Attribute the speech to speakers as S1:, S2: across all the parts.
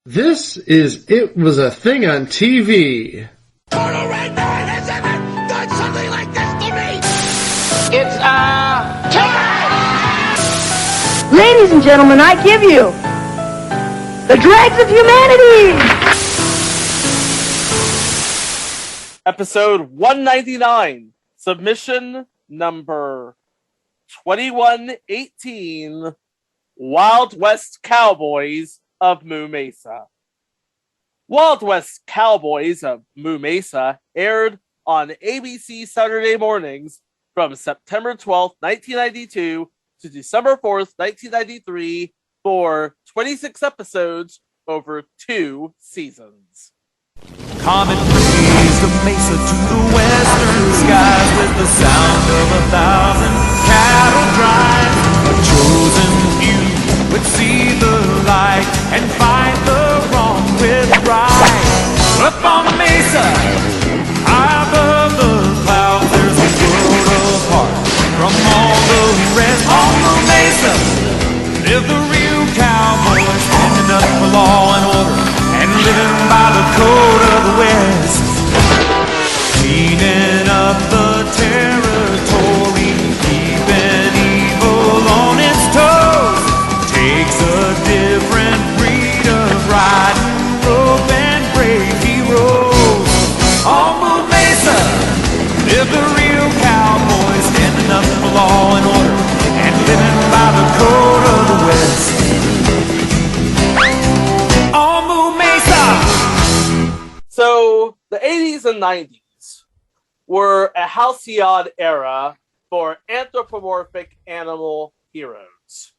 S1: This is It Was a Thing on TV.
S2: Total Red Man has ever done something like this to me! It's,
S3: Ladies and gentlemen, I give you the dregs of humanity!
S4: Episode 199, submission number 2118, Wild West Cowboys of Moo Mesa. Wild West Cowboys of Moo Mesa aired on ABC Saturday mornings from September 12th, 1992 to December 4th, 1993 for 26 episodes over 2 seasons.
S5: Comet breeze the mesa to the western skies with the sound of 1,000 cattle drive. A chosen few would see the light and fight the wrong with right. Up on the mesa, high above the clouds, there's a world apart from all the rest. On the mesa live the real cowboys, standing up for law and order and living by the code of the West. Cleaning up the territory, keeping evil on its toes. Takes a different breed of riding rope and brave heroes. On Moo Mesa live the real cowboys, standing up for law and order and living by the code of the West.
S4: So, the 80s and 90s were a halcyon era for anthropomorphic animal heroes.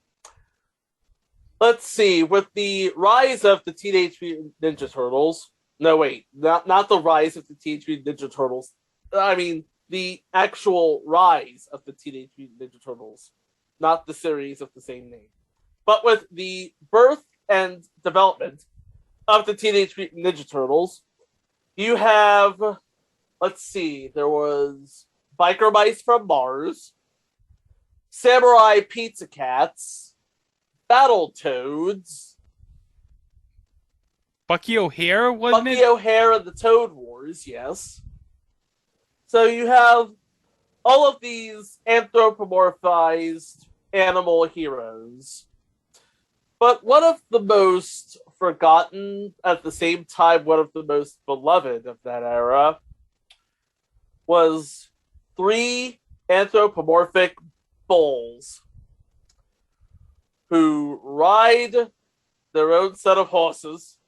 S4: Let's see, with the rise of the Teenage Mutant Ninja Turtles, no wait, not the rise of the Teenage Mutant Ninja Turtles, I mean the actual rise of the Teenage Mutant Ninja Turtles, not the series of the same name. But with the birth and development of the Teenage Mutant Ninja Turtles, you have, let's see, there was Biker Mice from Mars, Samurai Pizza Cats, Battletoads,
S6: Bucky O'Hare, wasn't
S4: Bucky
S6: it?
S4: O'Hare and the Toad Wars, yes. So you have all of these anthropomorphized animal heroes. But one of the most forgotten, at the same time one of the most beloved of that era, was 3 anthropomorphic bulls who ride their own set of horses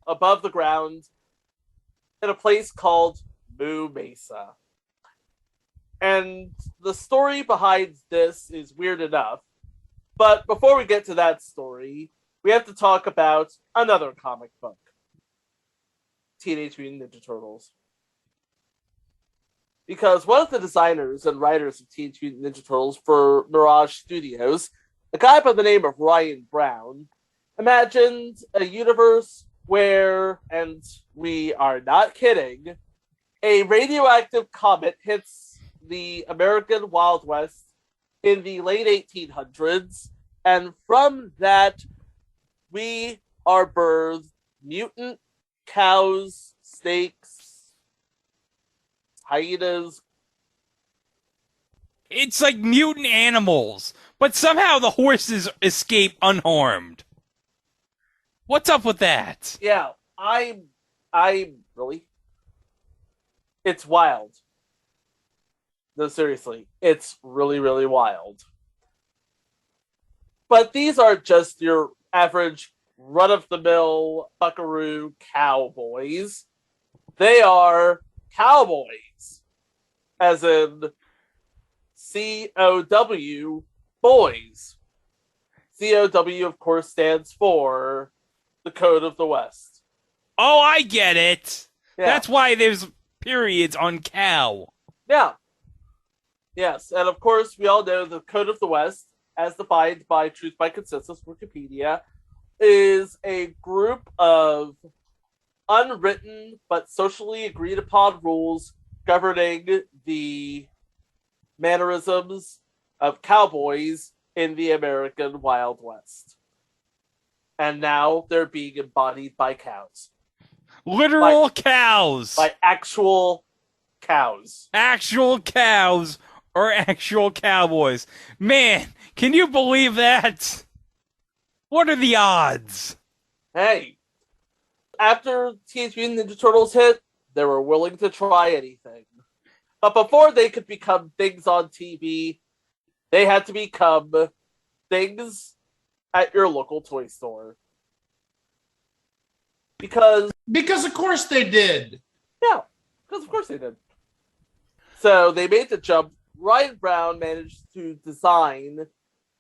S4: above the ground in a place called Moo Mesa. And the story behind this is weird enough. But before we get to that story, we have to talk about another comic book. Teenage Mutant Ninja Turtles. Because one of the designers and writers of Teenage Mutant Ninja Turtles for Mirage Studios, a guy by the name of Ryan Brown, imagined a universe where, and we are not kidding, a radioactive comet hits the American Wild West in the late 1800s, and from that, we are birthed mutant cows, snakes, hyenas.
S6: It's like mutant animals, but somehow the horses escape unharmed. What's up with that?
S4: Yeah, I really, it's wild. No, seriously, it's really, really wild. But these are just your average run-of-the-mill buckaroo cowboys. They are cowboys, as in C.O.W. boys. C.O.W. of course stands for the Code of the West.
S6: Oh, I get it.
S4: Yeah.
S6: That's why there's periods on cow.
S4: Yeah. Yes, and of course, we all know the Code of the West, as defined by Truth by Consensus Wikipedia, is a group of unwritten but socially agreed upon rules governing the mannerisms of cowboys in the American Wild West. And now they're being embodied by cows.
S6: Literal cows.
S4: By actual cows.
S6: Actual cows or actual cowboys. Man, can you believe that? What are the odds?
S4: Hey, after Teenage Mutant Ninja Turtles hit, they were willing to try anything. But before they could become things on TV, they had to become things at your local toy store. Because
S1: Because of course they did.
S4: yeah, because of course they did. So they made the jump. Ryan Brown managed to design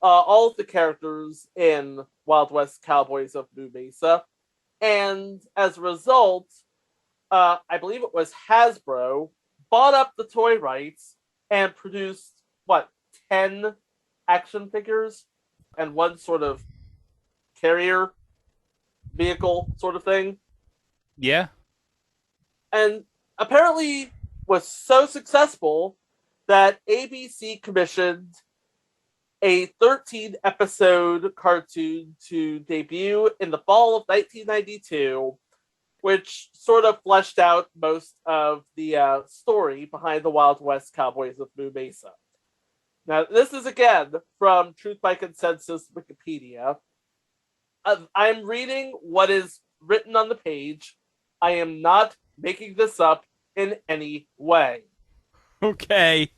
S4: all of the characters in Wild West Cowboys of Moo Mesa. And as a result, I believe it was Hasbro bought up the toy rights and produced, 10 action figures and one sort of carrier vehicle sort of thing.
S6: Yeah.
S4: And apparently was so successful that ABC commissioned a 13-episode cartoon to debut in the fall of 1992, which sort of fleshed out most of the story behind the Wild West Cowboys of Moo Mesa. Now, this is again from Truth by Consensus Wikipedia. I'm reading what is written on the page. I am not making this up in any way.
S6: Okay.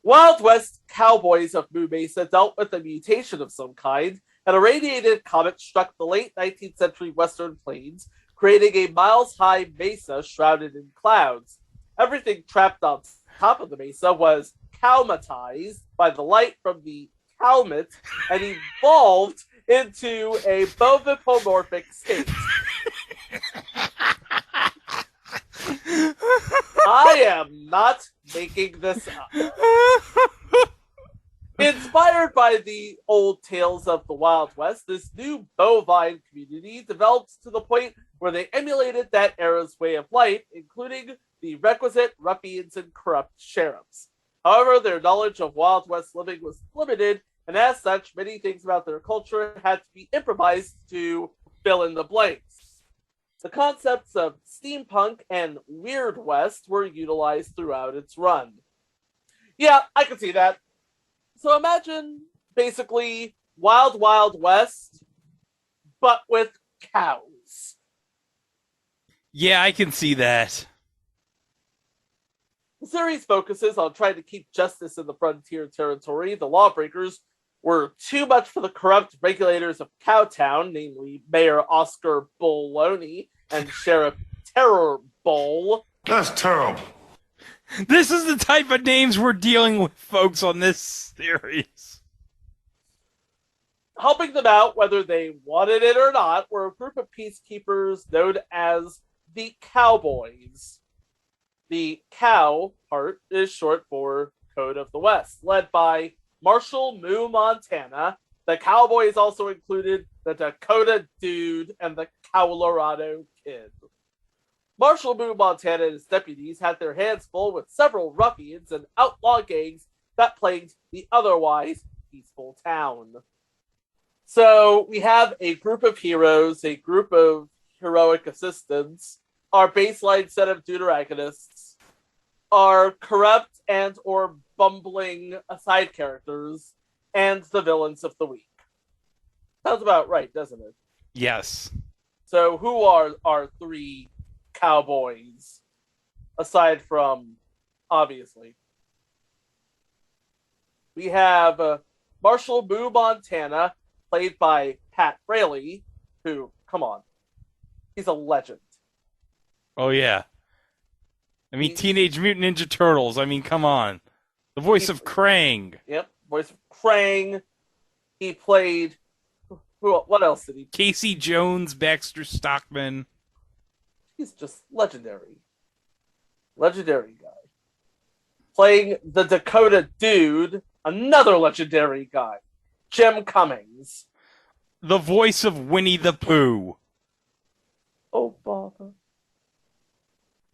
S4: Wild West Cowboys of Moo Mesa dealt with a mutation of some kind, and a radiated comet struck the late 19th century Western Plains, creating a miles-high mesa shrouded in clouds. Everything trapped on top of the mesa was cowmatized by the light from the comet and evolved into a bovipomorphic state. I am not making this up. Inspired by the old tales of the Wild West, this new bovine community developed to the point where they emulated that era's way of life, including the requisite ruffians and corrupt sheriffs. However, their knowledge of Wild West living was limited, and as such, many things about their culture had to be improvised to fill in the blanks. The concepts of steampunk and Weird West were utilized throughout its run. Yeah, I can see that. So imagine, basically, Wild Wild West, but with cows.
S6: Yeah, I can see that.
S4: The series focuses on trying to keep justice in the frontier territory. The lawbreakers were too much for the corrupt regulators of Cowtown, namely Mayor Oscar Bologna and Sheriff Terror Bowl.
S2: That's terrible.
S6: This is the type of names we're dealing with, folks, on this series.
S4: Helping them out, whether they wanted it or not, were a group of peacekeepers known as the Cowboys. The cow part is short for Code of the West, led by Marshall Moo Montana. The Cowboys also included the Dakota Dude and the Colorado Kid. Marshall Moo Montana and his deputies had their hands full with several ruffians and outlaw gangs that plagued the otherwise peaceful town. So we have a group of heroes, a group of heroic assistants, our baseline set of deuteragonists, our corrupt and or bumbling side characters, and the villains of the week. Sounds about right, doesn't it?
S6: Yes.
S4: So who are our three cowboys, aside from, obviously? We have Marshall Moo Montana, played by Pat Fraley, who, come on, he's a legend.
S6: Oh, yeah. I mean, Teenage Mutant Ninja Turtles. I mean, come on. The voice of Krang.
S4: Yep, voice of Krang. He played... What else did he...
S6: Casey Jones, Baxter Stockman.
S4: He's just legendary. Legendary guy. Playing the Dakota Dude, another legendary guy. Jim Cummings.
S6: The voice of Winnie the Pooh.
S4: Oh, bother.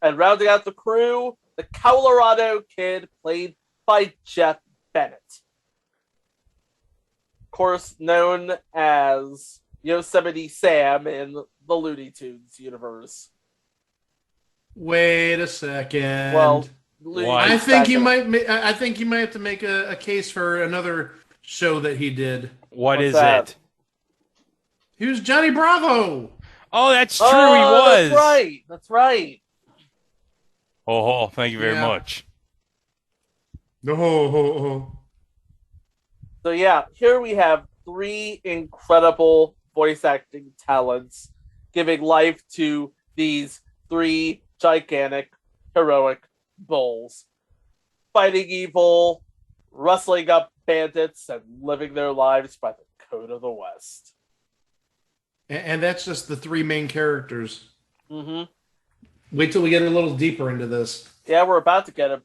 S4: And rounding out the crew, the Colorado Kid, played by Jeff Bennett. Of course, known as Yosemite Sam in the Looney Tunes universe.
S1: Wait a second.
S4: Well, Looney
S6: What?
S4: Tunes
S1: I think
S4: back
S1: you
S4: in-
S1: might. I think you might have to make a case for another show that he did.
S6: What
S4: What's
S6: is
S4: that?
S6: it?
S1: He was Johnny Bravo.
S6: Oh, that's true.
S4: Oh,
S6: He was.
S4: That's right. That's right.
S6: Oh, thank you very
S1: Yeah.
S6: much.
S1: No.
S4: So yeah, here we have three incredible voice acting talents giving life to these three gigantic, heroic bulls. Fighting evil, rustling up bandits, and living their lives by the code of the West.
S1: And that's just the three main characters.
S4: Mm-hmm.
S1: Wait till we get a little deeper into this.
S4: Yeah, we're about to get a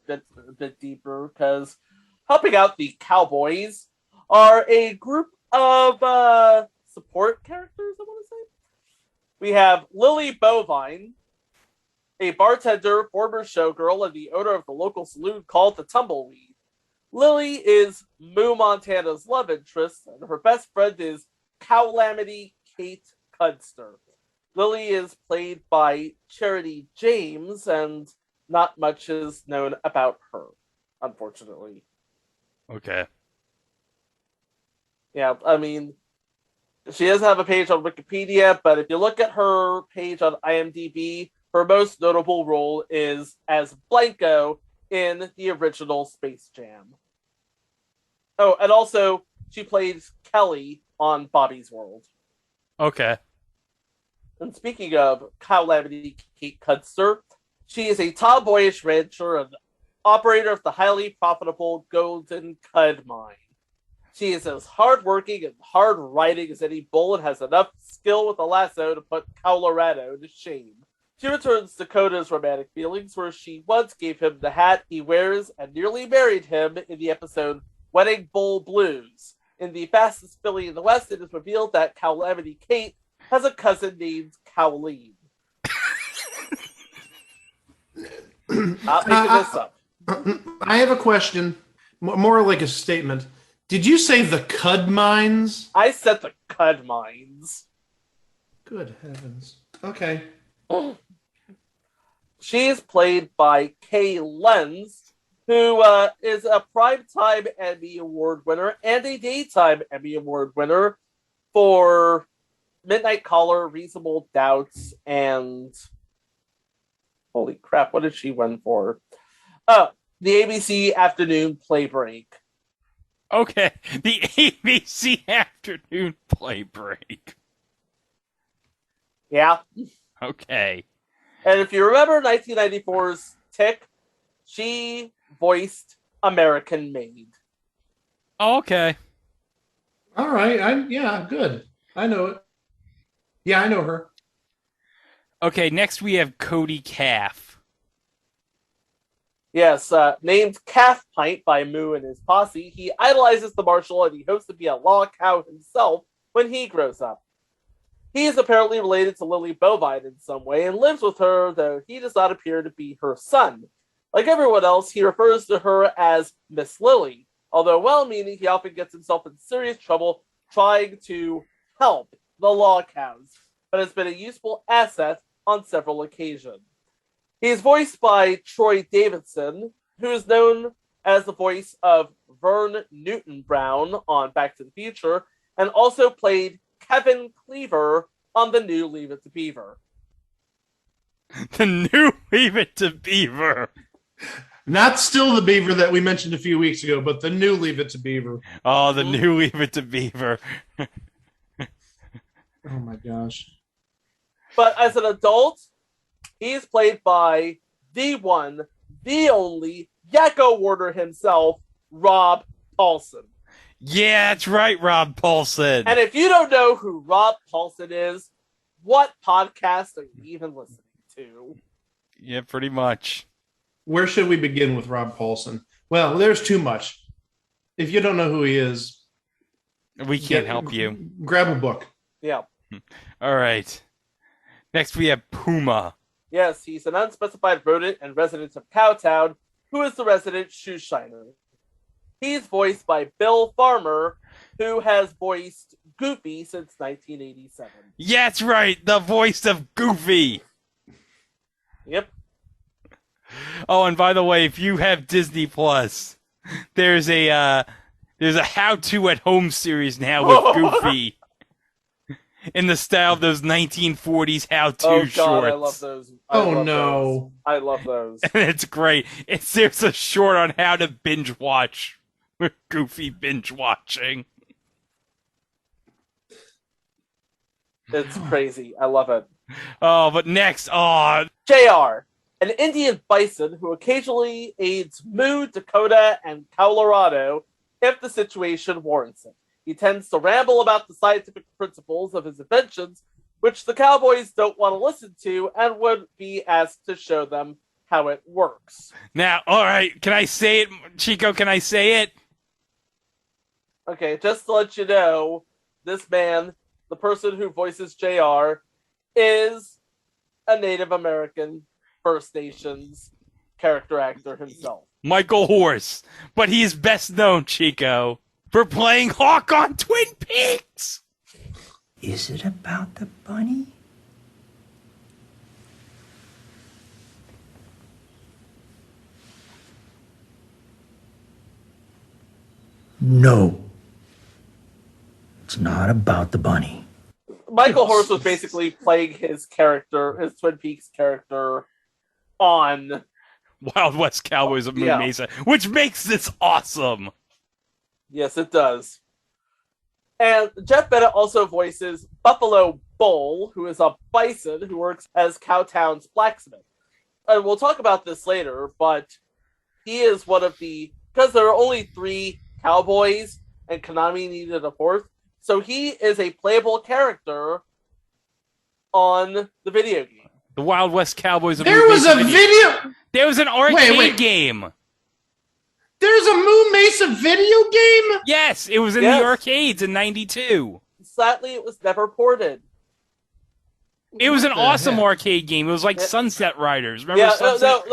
S4: bit deeper because helping out the cowboys are a group of support characters, I want to say. We have Lily Bovine, a bartender, former showgirl, and the owner of the local saloon called the Tumbleweed. Lily is Moo Montana's love interest, and her best friend is Calamity Kate Cudster. Lily is played by Charity James, and not much is known about her, unfortunately.
S6: Okay.
S4: Yeah, I mean, she doesn't have a page on Wikipedia, but if you look at her page on IMDb, her most notable role is as Blanco in the original Space Jam. Oh, and also, she plays Kelly on Bobby's World.
S6: Okay.
S4: And speaking of Calamity Kate Cudster, she is a tomboyish rancher and operator of the highly profitable Golden Cud Mine. She is as hardworking and hard-riding as any bull and has enough skill with a lasso to put Colorado to shame. She returns Dakota's romantic feelings, where she once gave him the hat he wears and nearly married him in the episode Wedding Bull Blues. In the fastest filly in the West, it is revealed that Calamity Kate has a cousin named Cowleen. Not making this up.
S1: I have a question, more like a statement. Did you say the Cud Mines?
S4: I said the Cud Mines.
S1: Good heavens. Okay.
S4: She is played by Kay Lenz, who is a Primetime Emmy Award winner and a Daytime Emmy Award winner for Midnight Caller, Reasonable Doubts, and holy crap, what did she win for? Oh, the ABC Afternoon Play Break.
S6: Okay. The ABC Afternoon Play Break.
S4: Yeah.
S6: Okay.
S4: And if you remember 1994's Tick, she voiced American Maid.
S6: Oh, okay.
S1: All right. Yeah, good. I know it. Yeah, I know her.
S6: Okay, next we have Cody Calf.
S4: Yes, named Calf Pint by Moo and his posse, he idolizes the marshal and he hopes to be a law cow himself when he grows up. He is apparently related to Lily Bovine in some way and lives with her, though he does not appear to be her son. Like everyone else, he refers to her as Miss Lily. Although well-meaning, he often gets himself in serious trouble trying to help the law cows, but has been a useful asset on several occasions. He is voiced by Troy Davidson, who is known as the voice of Vern Newton Brown on Back to the Future, and also played Kevin Cleaver on the new Leave It to Beaver.
S6: The new Leave It to Beaver.
S1: Not still the Beaver that we mentioned a few weeks ago, but the new Leave It to Beaver.
S6: Oh, the new Leave It to Beaver.
S1: Oh my gosh.
S4: But as an adult, he is played by the one, the only, Yakko Warder himself, Rob Paulson.
S6: Yeah, that's right, Rob Paulson.
S4: And if you don't know who Rob Paulson is, what podcast are you even listening to?
S6: Yeah, pretty much.
S1: Where should we begin with Rob Paulson? Well, there's too much. If you don't know who he is,
S6: We can't help you.
S1: Grab a book.
S4: Yeah.
S6: All right. Next we have Puma.
S4: Yes, he's an unspecified rodent and resident of Cowtown, who is the resident shoe shiner. He's voiced by Bill Farmer, who has voiced Goofy since 1987.
S6: Yeah, that's right, the voice of Goofy.
S4: Yep.
S6: Oh, and by the way, if you have Disney Plus, there's a how-to at home series now with Goofy in the style of those 1940s how-to
S4: Oh god,
S6: shorts.
S4: I love those. I love those.
S6: And it's great. There's a short on how to binge watch with Goofy binge watching.
S4: It's crazy. I love it.
S6: Oh, but next,
S4: JR, an Indian bison who occasionally aids Moo, Dakota, and Colorado if the situation warrants it. He tends to ramble about the scientific principles of his inventions, which the cowboys don't want to listen to and would be asked to show them how it works.
S6: now, all right, can I say it, Chico? Can I say it?
S4: Okay, just to let you know, this man, the person who voices JR, is a Native American First Nations character actor himself.
S6: Michael Horse, but he's best known, Chico, for playing Hawk on Twin Peaks.
S7: Is it about the bunny? No. It's not about the bunny.
S4: Michael Horse was basically playing his character, his Twin Peaks character, on
S6: Wild West Cowboys of Moo Mesa, which makes this awesome.
S4: Yes, it does. And Jeff Bennett also voices Buffalo Bull, who is a bison who works as Cowtown's blacksmith. And we'll talk about this later, but he is one of the... Because there are only 3 cowboys, and Konami needed a 4th, so he is a playable character on the video game.
S6: The Wild West Cowboys of
S1: There
S6: Moo
S1: was
S6: Mesa
S1: a video.
S6: There was an arcade
S1: Wait.
S6: game.
S1: There's a Moo Mesa video game.
S6: Yes, it was in the arcades in '92.
S4: Sadly, it was never ported.
S6: It was an
S1: the
S6: awesome
S1: heck?
S6: arcade game. It was like Sunset Riders. Remember
S4: Yeah,
S6: Sunset?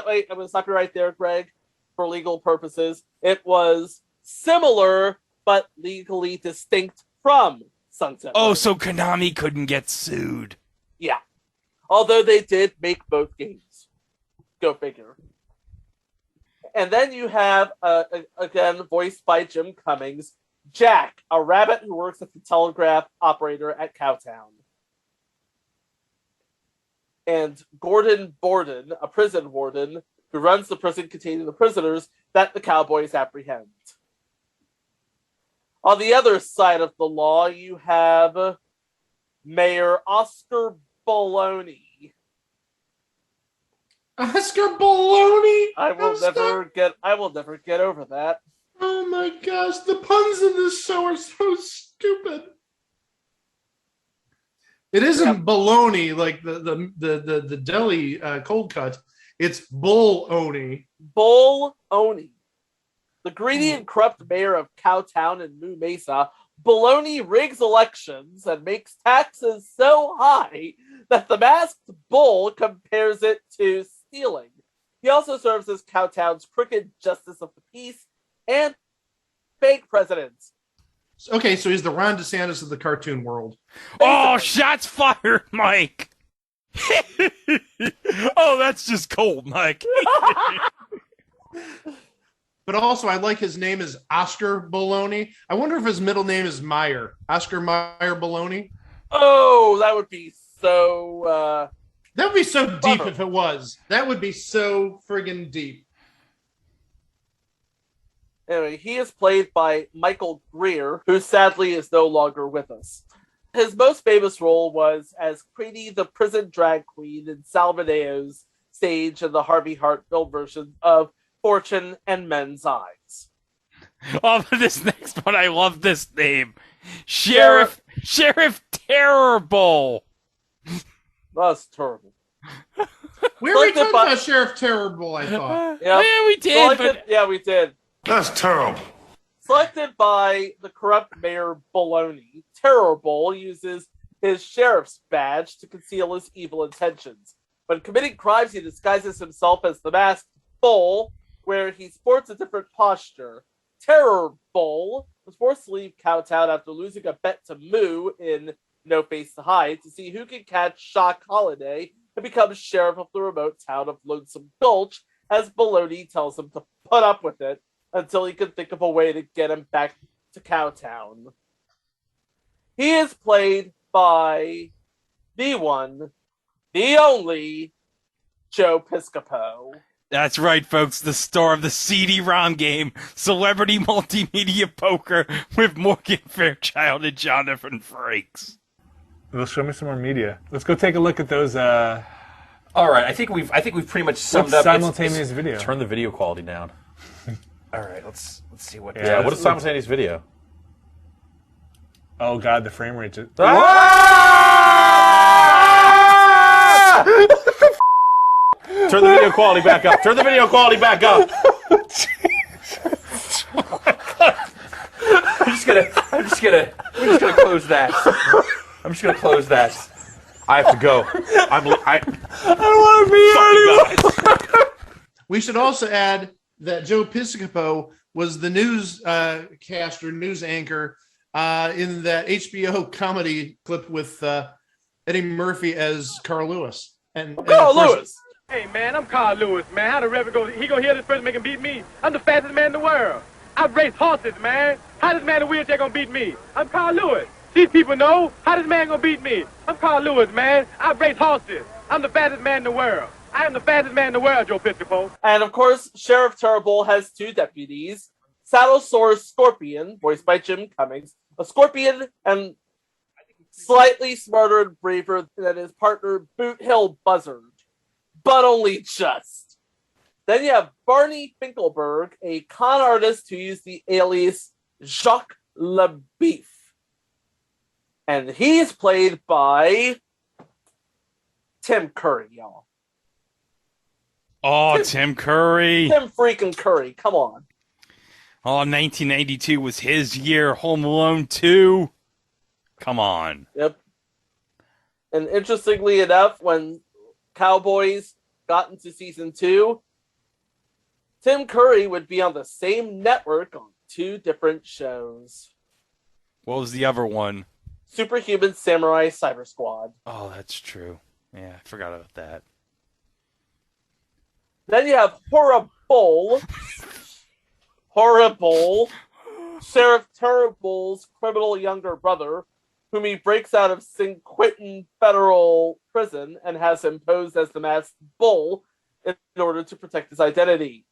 S4: wait, I'm going to stop you right there, Greg, for legal purposes. It was similar, but legally distinct from Sunset
S6: Oh,
S4: Riders.
S6: so Konami couldn't get sued.
S4: Yeah. Although they did make both games. Go figure. And then you have, again, voiced by Jim Cummings, Jack, a rabbit who works at the telegraph operator at Cowtown. And Gordon Borden, a prison warden, who runs the prison containing the prisoners that the cowboys apprehend. On the other side of the law, you have Mayor Oscar Bologna.
S1: Oscar Baloney.
S4: I will never get over that.
S1: Oh my gosh, the puns in this show are so stupid. It isn't baloney like the deli cold cut. It's bull-oni.
S4: Bull-oni. The greedy and corrupt mayor of Cowtown and Moo Mesa, Baloney rigs elections and makes taxes so high that the masked bull compares it to stealing. He also serves as Cowtown's crooked justice of the peace and fake president.
S1: Okay, so he's the Ron DeSantis of the cartoon world.
S6: Oh, shots fired, Mike. Oh, that's just cold, Mike.
S1: But also, I like his name is Oscar Baloney. I wonder if his middle name is Meyer. Oscar Meyer Baloney.
S4: Oh, that would be so...
S1: That would be so deep if it was. That would be so friggin' deep.
S4: Anyway, he is played by Michael Greer, who sadly is no longer with us. His most famous role was as Queenie the prison drag queen in Salvadeo's stage in the Harvey Hart film version of Fortune and Men's Eyes.
S6: Oh, but this next one, I love this name. Sheriff Terrible.
S4: That's terrible.
S1: We already talked about Sheriff Terrible, I thought.
S4: Yep.
S6: Yeah, we did.
S4: Yeah, we did.
S2: That's terrible.
S4: Selected by the corrupt Mayor Baloney, Terrible uses his sheriff's badge to conceal his evil intentions. When committing crimes, he disguises himself as the masked bull, where he sports a different posture. Terror Bull was forced to leave Cowtown after losing a bet to Moo in No Face to Hide to see who can catch Shock Holiday and become sheriff of the remote town of Lonesome Gulch, as Baloney tells him to put up with it until he can think of a way to get him back to Cowtown. He is played by the one, the only, Joe Piscopo.
S6: That's right, folks. The star of the CD-ROM game, Celebrity Multimedia Poker, with Morgan Fairchild and Jonathan Frakes.
S8: They'll show me some more media. Let's go take a look at those.
S9: All right, I think we've pretty much summed up
S8: simultaneous video.
S9: Turn the video quality down. All right, let's see what.
S8: Yeah,
S9: what is simultaneous video?
S8: Oh God, the frame rate. Just...
S9: Turn the video quality back up. Turn the video quality back up. I'm just gonna close that. I'm just gonna close that. I have to go. I
S8: don't want to be here anymore.
S1: We should also add that Joe Piscopo was the news news anchor in that HBO comedy clip with Eddie Murphy as Carl Lewis. And
S4: Carl Lewis!
S10: Hey, man, I'm Carl Lewis, man. How the Reverend go? He gonna hear this person make him beat me? I'm the fastest man in the world. I've raced horses, man. How this man in a wheelchair gonna beat me? I'm Carl Lewis. These people know. How this man gonna beat me? I'm Carl Lewis, man. I've raced horses. I'm the fastest man in the world. I am the fastest man in the world, Joe Piscopo.
S4: And of course, Sheriff Terrible has two deputies. Saddle Sore Scorpion, voiced by Jim Cummings, a scorpion and slightly smarter and braver than his partner Boot Hill Buzzard, but only just. Then you have Barney Finkelberg, a con artist who used the alias Jacques Le Beef. And he's played by Tim Curry, y'all.
S6: Oh, Tim Curry.
S4: Tim freaking Curry, come on.
S6: Oh, 1992 was his year. Home Alone 2. Come on.
S4: Yep. And interestingly enough, when Cowboys got into season 2, Tim Curry would be on the same network on 2 different shows.
S6: What was the other one?
S4: Superhuman Samurai Cyber Squad.
S6: Oh, that's true. Yeah, I forgot about that.
S4: Then you have Horrible, Sheriff Terrible's criminal younger brother, whom he breaks out of San Quentin Federal Prison and has him posed as the masked bull in order to protect his identity.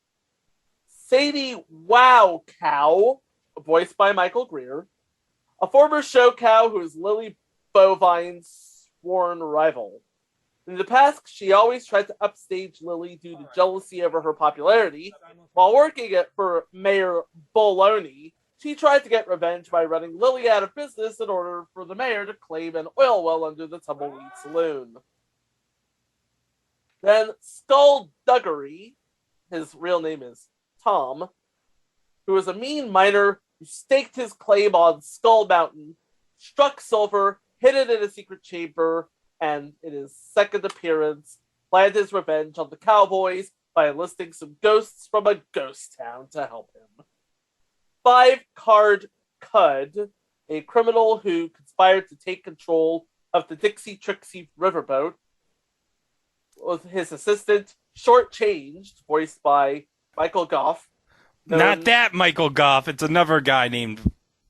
S4: Sadie Wow Cow, voiced by Michael Greer, a former show cow who is Lily Bovine's sworn rival. In the past, she always tried to upstage Lily due to jealousy over her popularity. While working for Mayor Bologna, she tried to get revenge by running Lily out of business in order for the mayor to claim an oil well under the Tumbleweed Saloon. Then Skullduggery, his real name is Tom, who is a mean miner who staked his claim on Skull Mountain, struck silver, hid it in a secret chamber, and in his second appearance, planned his revenge on the Cowboys by enlisting some ghosts from a ghost town to help him. 5-Card Cud, a criminal who conspired to take control of the Dixie Trixie riverboat, with his assistant, Shortchanged, voiced by Michael Goff.
S6: Not that Michael Goff. It's another guy named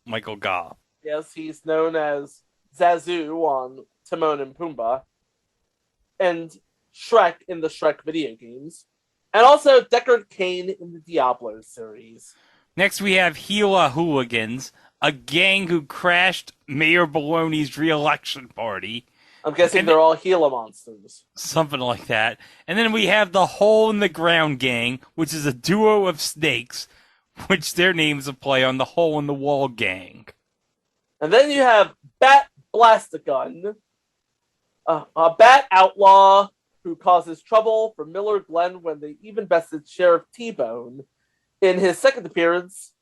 S6: Michael Goff.
S4: Yes, he's known as Zazu on Timon and Pumbaa, and Shrek in the Shrek video games, and also Deckard Cain in the Diablo series.
S6: Next, we have Gila Hooligans, a gang who crashed Mayor Baloney's re-election party.
S4: I'm guessing they're all Gila monsters.
S6: Something like that. And then we have the Hole in the Ground gang, which is a duo of snakes, which their names are play on the Hole in the Wall gang.
S4: And then you have Bat Blastagun, a bat outlaw who causes trouble for Miller Glen when they even bested Sheriff T-Bone. In his second appearance,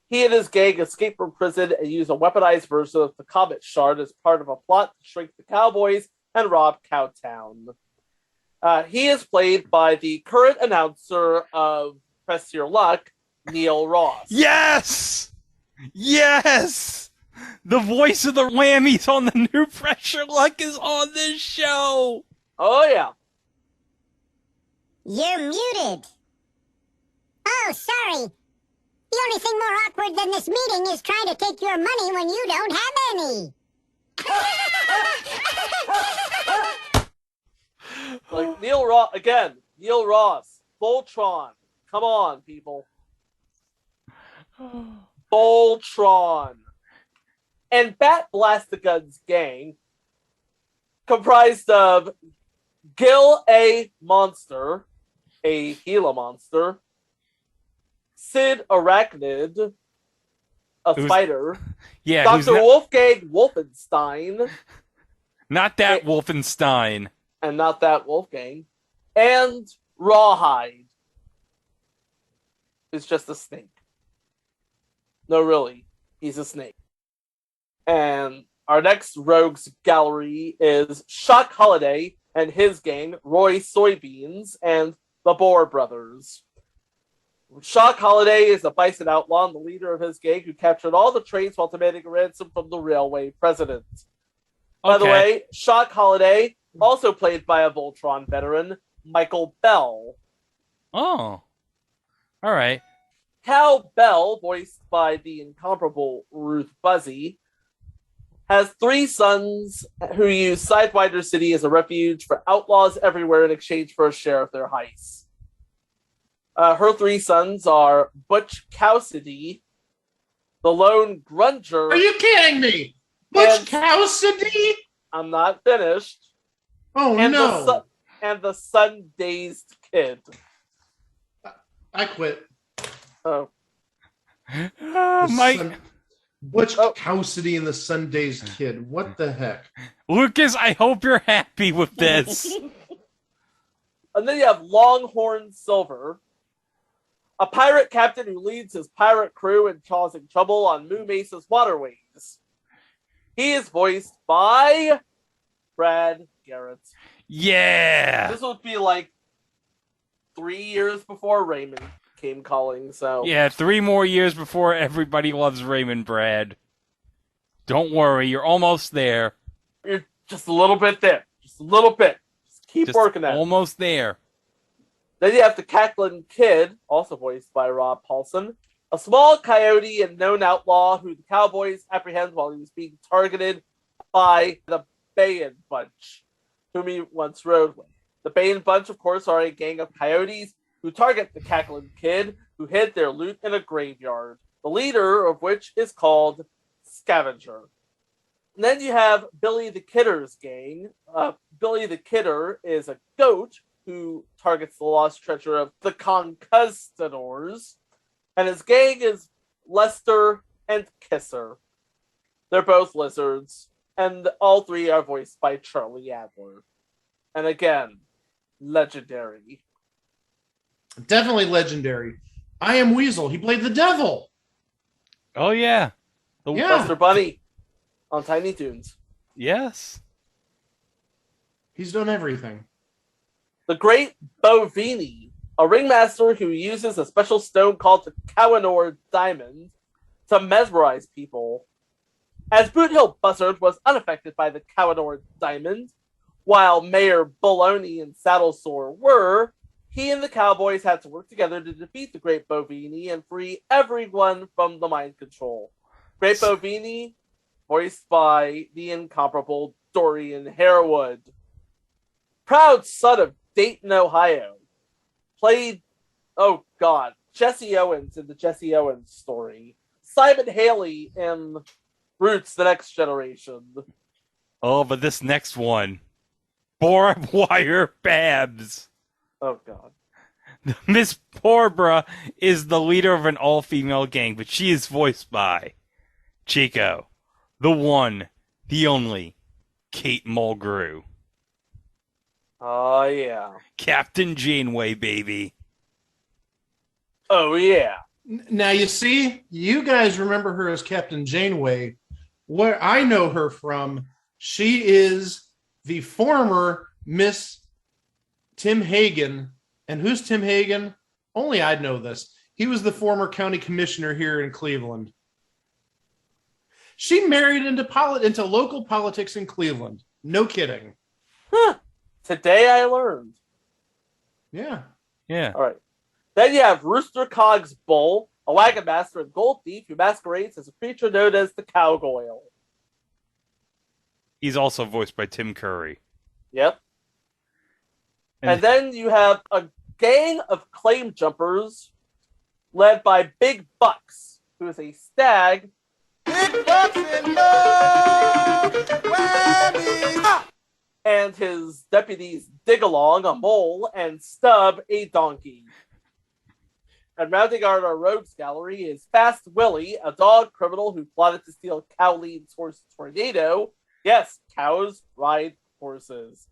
S4: he and his gang escape from prison and use a weaponized version of the Comet Shard as part of a plot to shrink the Cowboys and rob Cowtown. He is played by the current announcer of Press Your Luck, Neil Ross.
S6: Yes! Yes! The voice of the Whammies on the new Press Your Luck is on this show!
S4: Oh, yeah.
S11: You're muted. Oh, sorry. The only thing more awkward than this meeting is trying to take your money when you don't have any.
S4: Like Neil Ross, again, Neil Ross, Voltron. Come on, people. Voltron. And Bat Blastagun's gang, comprised of Gil A. Monster, a Gila monster, Sid Arachnid, a spider,
S6: Yeah,
S4: Dr. Wolfgang Wolfenstein,
S6: not that Wolfenstein,
S4: and not that Wolfgang, and Rawhide is just a snake. No, really, he's a snake. And our next rogues gallery is Shock Holiday and his gang, Roy Soybeans and the Bohr Brothers. Shock Holiday is a bison outlaw and the leader of his gang who captured all the trains while demanding a ransom from the railway president. By the way, Shock Holiday, also played by a Voltron veteran, Michael Bell.
S6: Oh. All right.
S4: Cal Bell, voiced by the incomparable Ruth Buzzy, has 3 sons who use Sidewinder City as a refuge for outlaws everywhere in exchange for a share of their heists. Her 3 sons are Butch Cassidy, the lone grunger.
S1: Are you kidding me? Butch Cassidy?
S4: I'm not finished.
S1: Oh,
S4: and
S1: no.
S4: And the sun-dazed kid.
S1: I quit.
S4: Oh.
S6: Mike.
S1: Butch Cassidy and the Sunday's Kid. What the heck?
S6: Lucas, I hope you're happy with this.
S4: And then you have Longhorn Silver, a pirate captain who leads his pirate crew in causing trouble on Moo Mesa's waterways. He is voiced by Brad Garrett.
S6: Yeah.
S4: This would be like 3 years before Raymond came calling, so...
S6: Yeah, 3 more years before Everybody Loves Raymond, Brad. Don't worry, you're almost there.
S4: You're just a little bit there. Just a little bit. Just keep working at it.
S6: Almost there.
S4: Then you have the Cackling Kid, also voiced by Rob Paulson, a small coyote and known outlaw who the Cowboys apprehend while he was being targeted by the Bayan Bunch, whom he once rode with. The Bayan Bunch, of course, are a gang of coyotes who target the Cackling Kid, who hid their loot in a graveyard, the leader of which is called Scavenger. And then you have Billy the Kidder's gang. Billy the Kidder is a goat who targets the lost treasure of the Conquistadors, and his gang is Lester and Kisser. They're both lizards, and all 3 are voiced by Charlie Adler. And again, legendary.
S1: Definitely legendary. I Am Weasel. He played the devil.
S6: Oh, yeah.
S4: Buster Bunny on Tiny Toons.
S6: Yes.
S1: He's done everything.
S4: The Great Bovini, a ringmaster who uses a special stone called the Cowanor Diamond to mesmerize people. As Boot Hill Buzzard was unaffected by the Cowanor Diamond, while Mayor Baloney and Saddlesore were, he and the Cowboys had to work together to defeat the Great Bovini and free everyone from the mind control. Great Bovini, voiced by the incomparable Dorian Harewood. Proud son of Dayton, Ohio. Played, Jesse Owens in the Jesse Owens story. Simon Haley in Roots, The Next Generation.
S6: Oh, but this next one. Barbed Wire Babs.
S4: Oh, God.
S6: Miss Barbara is the leader of an all-female gang, but she is voiced by Chico, the one, the only, Kate Mulgrew.
S4: Oh, yeah.
S6: Captain Janeway, baby.
S4: Oh, yeah.
S1: Now, you see, you guys remember her as Captain Janeway. Where I know her from, she is the former Miss Tim Hagen. And who's Tim Hagen? Only I'd know this. He was the former county commissioner here in Cleveland. She married into local politics in Cleveland. No kidding.
S4: Huh. Today I learned.
S1: Yeah.
S6: Yeah.
S4: All right. Then you have Rooster Cog's Bull, a wagon master and gold thief who masquerades as a creature known as the Cowgirl.
S6: He's also voiced by Tim Curry.
S4: Yep. And then you have a gang of claim jumpers led by Big Bucks, who is a stag. Big Bucks in love! And his deputies Dig-Along, a mole, and Stub, a donkey. And rounding out our rogues gallery is Fast Willie, a dog criminal who plotted to steal Cowleen's horse Tornado. Yes, cows ride horses.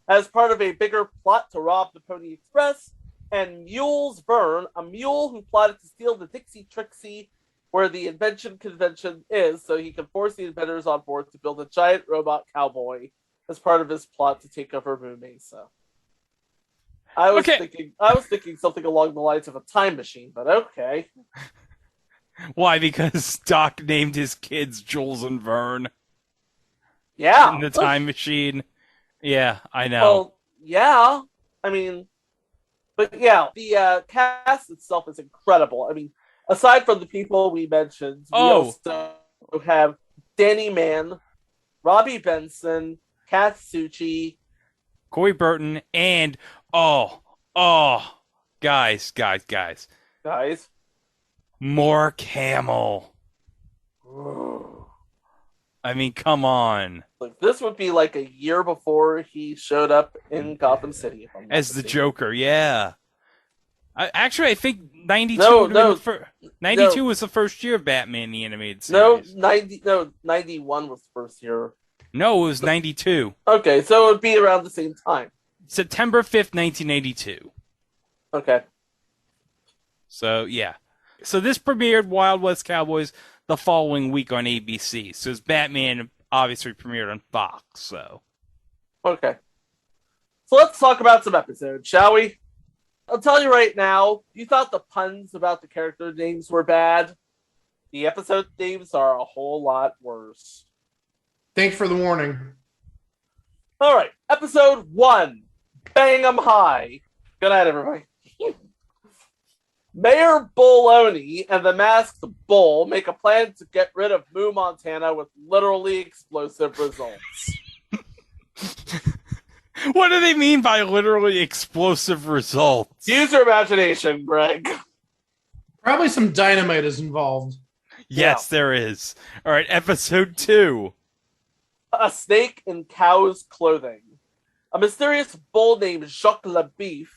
S4: As part of a bigger plot to rob the Pony Express, and Mule's Vern, a mule who plotted to steal the Dixie Trixie where the invention convention is so he can force the inventors on board to build a giant robot cowboy as part of his plot to take over Moo Mesa. I was thinking something along the lines of a time machine, but okay.
S6: Why? Because Doc named his kids Jules and Vern.
S4: Yeah.
S6: In the time machine. Yeah, I know.
S4: Well, yeah. I mean, but yeah, the cast itself is incredible. I mean, aside from the people we mentioned, we also have Danny Mann, Robbie Benson, Kath Suchi,
S6: Corey Burton, and guys. Mark Hamill. I mean, come on.
S4: Like, this would be like a year before he showed up in Gotham City.
S6: As the Joker, yeah. I think 92 92 was the first year of Batman the Animated Series.
S4: 91 was the first year.
S6: No, it was 92.
S4: Okay, so it would be around the same time.
S6: September 5th, 1982.
S4: Okay.
S6: So, yeah. So this premiered Wild West Cowboys the following week on ABC. So it's Batman obviously premiered on Fox, so.
S4: Okay. So let's talk about some episodes, shall we? I'll tell you right now, you thought the puns about the character names were bad. The episode names are a whole lot worse.
S1: Thanks for the warning.
S4: All right, episode 1, Bang 'em High. Good night, everybody. Mayor Bulloney and the Masked Bull make a plan to get rid of Moo Montana with literally explosive results.
S6: What do they mean by literally explosive results?
S4: Use your imagination, Greg.
S1: Probably some dynamite is involved.
S6: Yes, there is. All right, episode 2.
S4: A snake in cow's clothing. A mysterious bull named Jacques LaBeef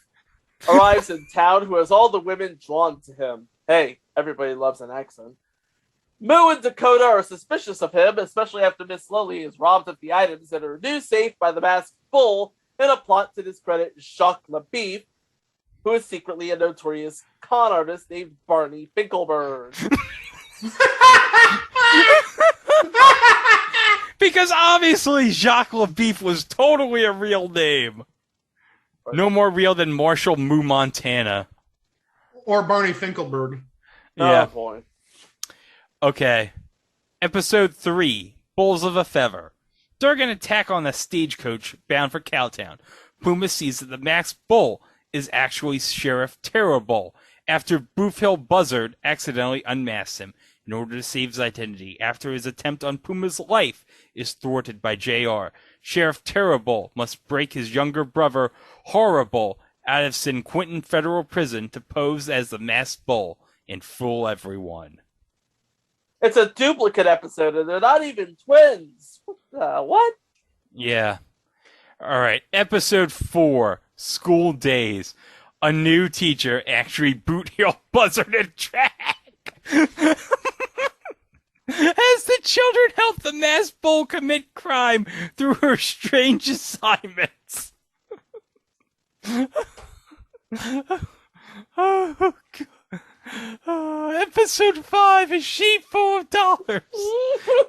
S4: arrives in town who has all the women drawn to him. Hey, everybody loves an accent. Moo and Dakota are suspicious of him, especially after Miss Lily is robbed of the items in her new safe by the Masked Bull in a plot to discredit Jacques LaBeef, who is secretly a notorious con artist named Barney Finkelberg.
S6: Because obviously Jacques LaBeef was totally a real name. No more real than Marshall Moo Montana.
S1: Or Barney Finkelberg.
S6: Yeah.
S4: Oh, boy.
S6: Okay. Episode 3, Bulls of a Feather. During an attack on the stagecoach bound for Cowtown, Puma sees that the masked bull is actually Sheriff Terrible after Boofhill Buzzard accidentally unmasks him in order to save his identity after his attempt on Puma's life is thwarted by JR. Sheriff Terrible must break his younger brother, Horrible, out of San Quentin Federal Prison to pose as the masked bull and fool everyone.
S4: It's a duplicate episode, and they're not even twins. What?
S6: Yeah. All right. Episode 4, School Days. A new teacher actually Boothill Buzzard and track. As the children help the masked bull commit crime through her strange assignments. Oh, God. Episode 5, A Sheep Full of Dollars.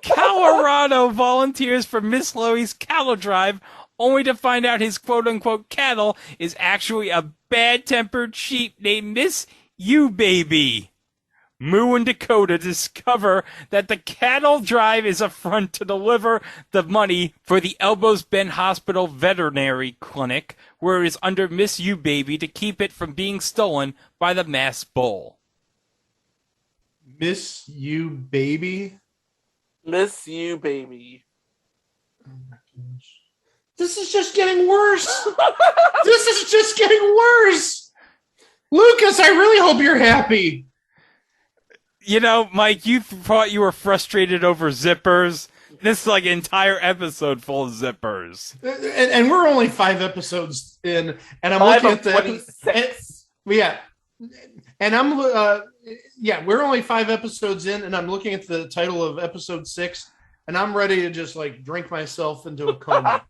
S6: Colorado volunteers for Miss Loey's cattle drive, only to find out his quote-unquote cattle is actually a bad-tempered sheep named Miss You Baby. Moo and Dakota discover that the cattle drive is a front to deliver the money for the Elbows Bend Hospital Veterinary Clinic, where it is under Miss You Baby to keep it from being stolen by the masked bull.
S1: Miss You Baby?
S4: Miss You Baby.
S1: Oh my gosh. This is just getting worse. This is just getting worse. Lucas, I really hope you're happy.
S6: You know, Mike, you thought you were frustrated over zippers. This is like an entire episode full of zippers.
S1: And we're only 5 episodes in, and I'm looking at the
S4: 26.
S1: Yeah. And I'm we're only 5 episodes in, and I'm looking at the title of episode 6, and I'm ready to just like drink myself into a coma.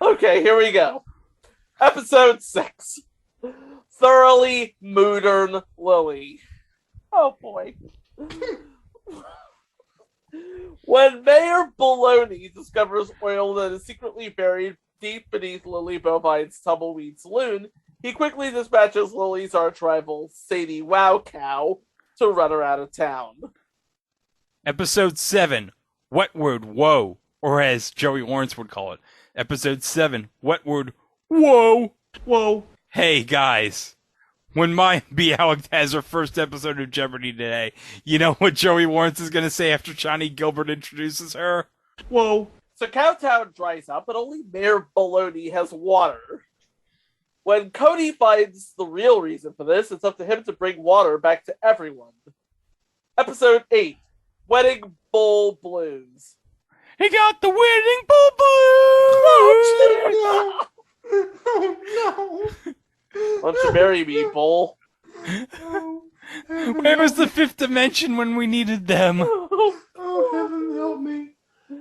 S4: Okay, here we go. Episode 6. Thoroughly Modern Lily. Oh boy. When Mayor Baloney discovers oil that is secretly buried deep beneath Lily Bovine's tumbleweed saloon, he quickly dispatches Lily's arch rival, Sadie Wow Cow, to run her out of town.
S6: Episode 7, What Word Whoa, or as Joey Lawrence would call it, Episode 7, What Word Whoa.
S1: Whoa.
S6: Hey guys, when Maya Bialik has her first episode of Jeopardy today, you know what Joey Lawrence is going to say after Johnny Gilbert introduces her?
S1: Whoa.
S4: So Cowtown dries up, but only Mayor Baloney has water. When Cody finds the real reason for this, it's up to him to bring water back to everyone. Episode 8, Wedding Bowl Blues.
S6: He got the wedding bull blues!
S1: Oh, no.
S4: Why don't you marry me, Bull?
S6: Where was the 5th dimension when we needed them?
S1: Oh, heaven help me.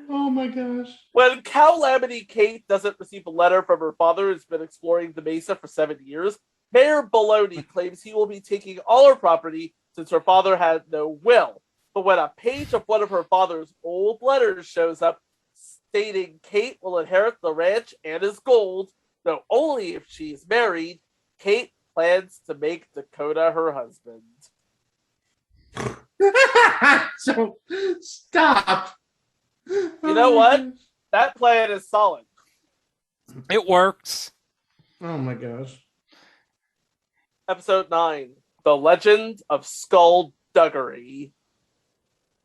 S1: Oh my gosh.
S4: When Calamity Kate doesn't receive a letter from her father who's been exploring the Mesa for 7 years, Mayor Baloney claims he will be taking all her property since her father had no will. But when a page of one of her father's old letters shows up stating Kate will inherit the ranch and his gold, though only if she's married, Kate plans to make Dakota her husband.
S1: So, stop.
S4: You know what? That plan is solid.
S6: It works.
S1: Oh my gosh.
S4: Episode 9, The Legend of Skullduggery.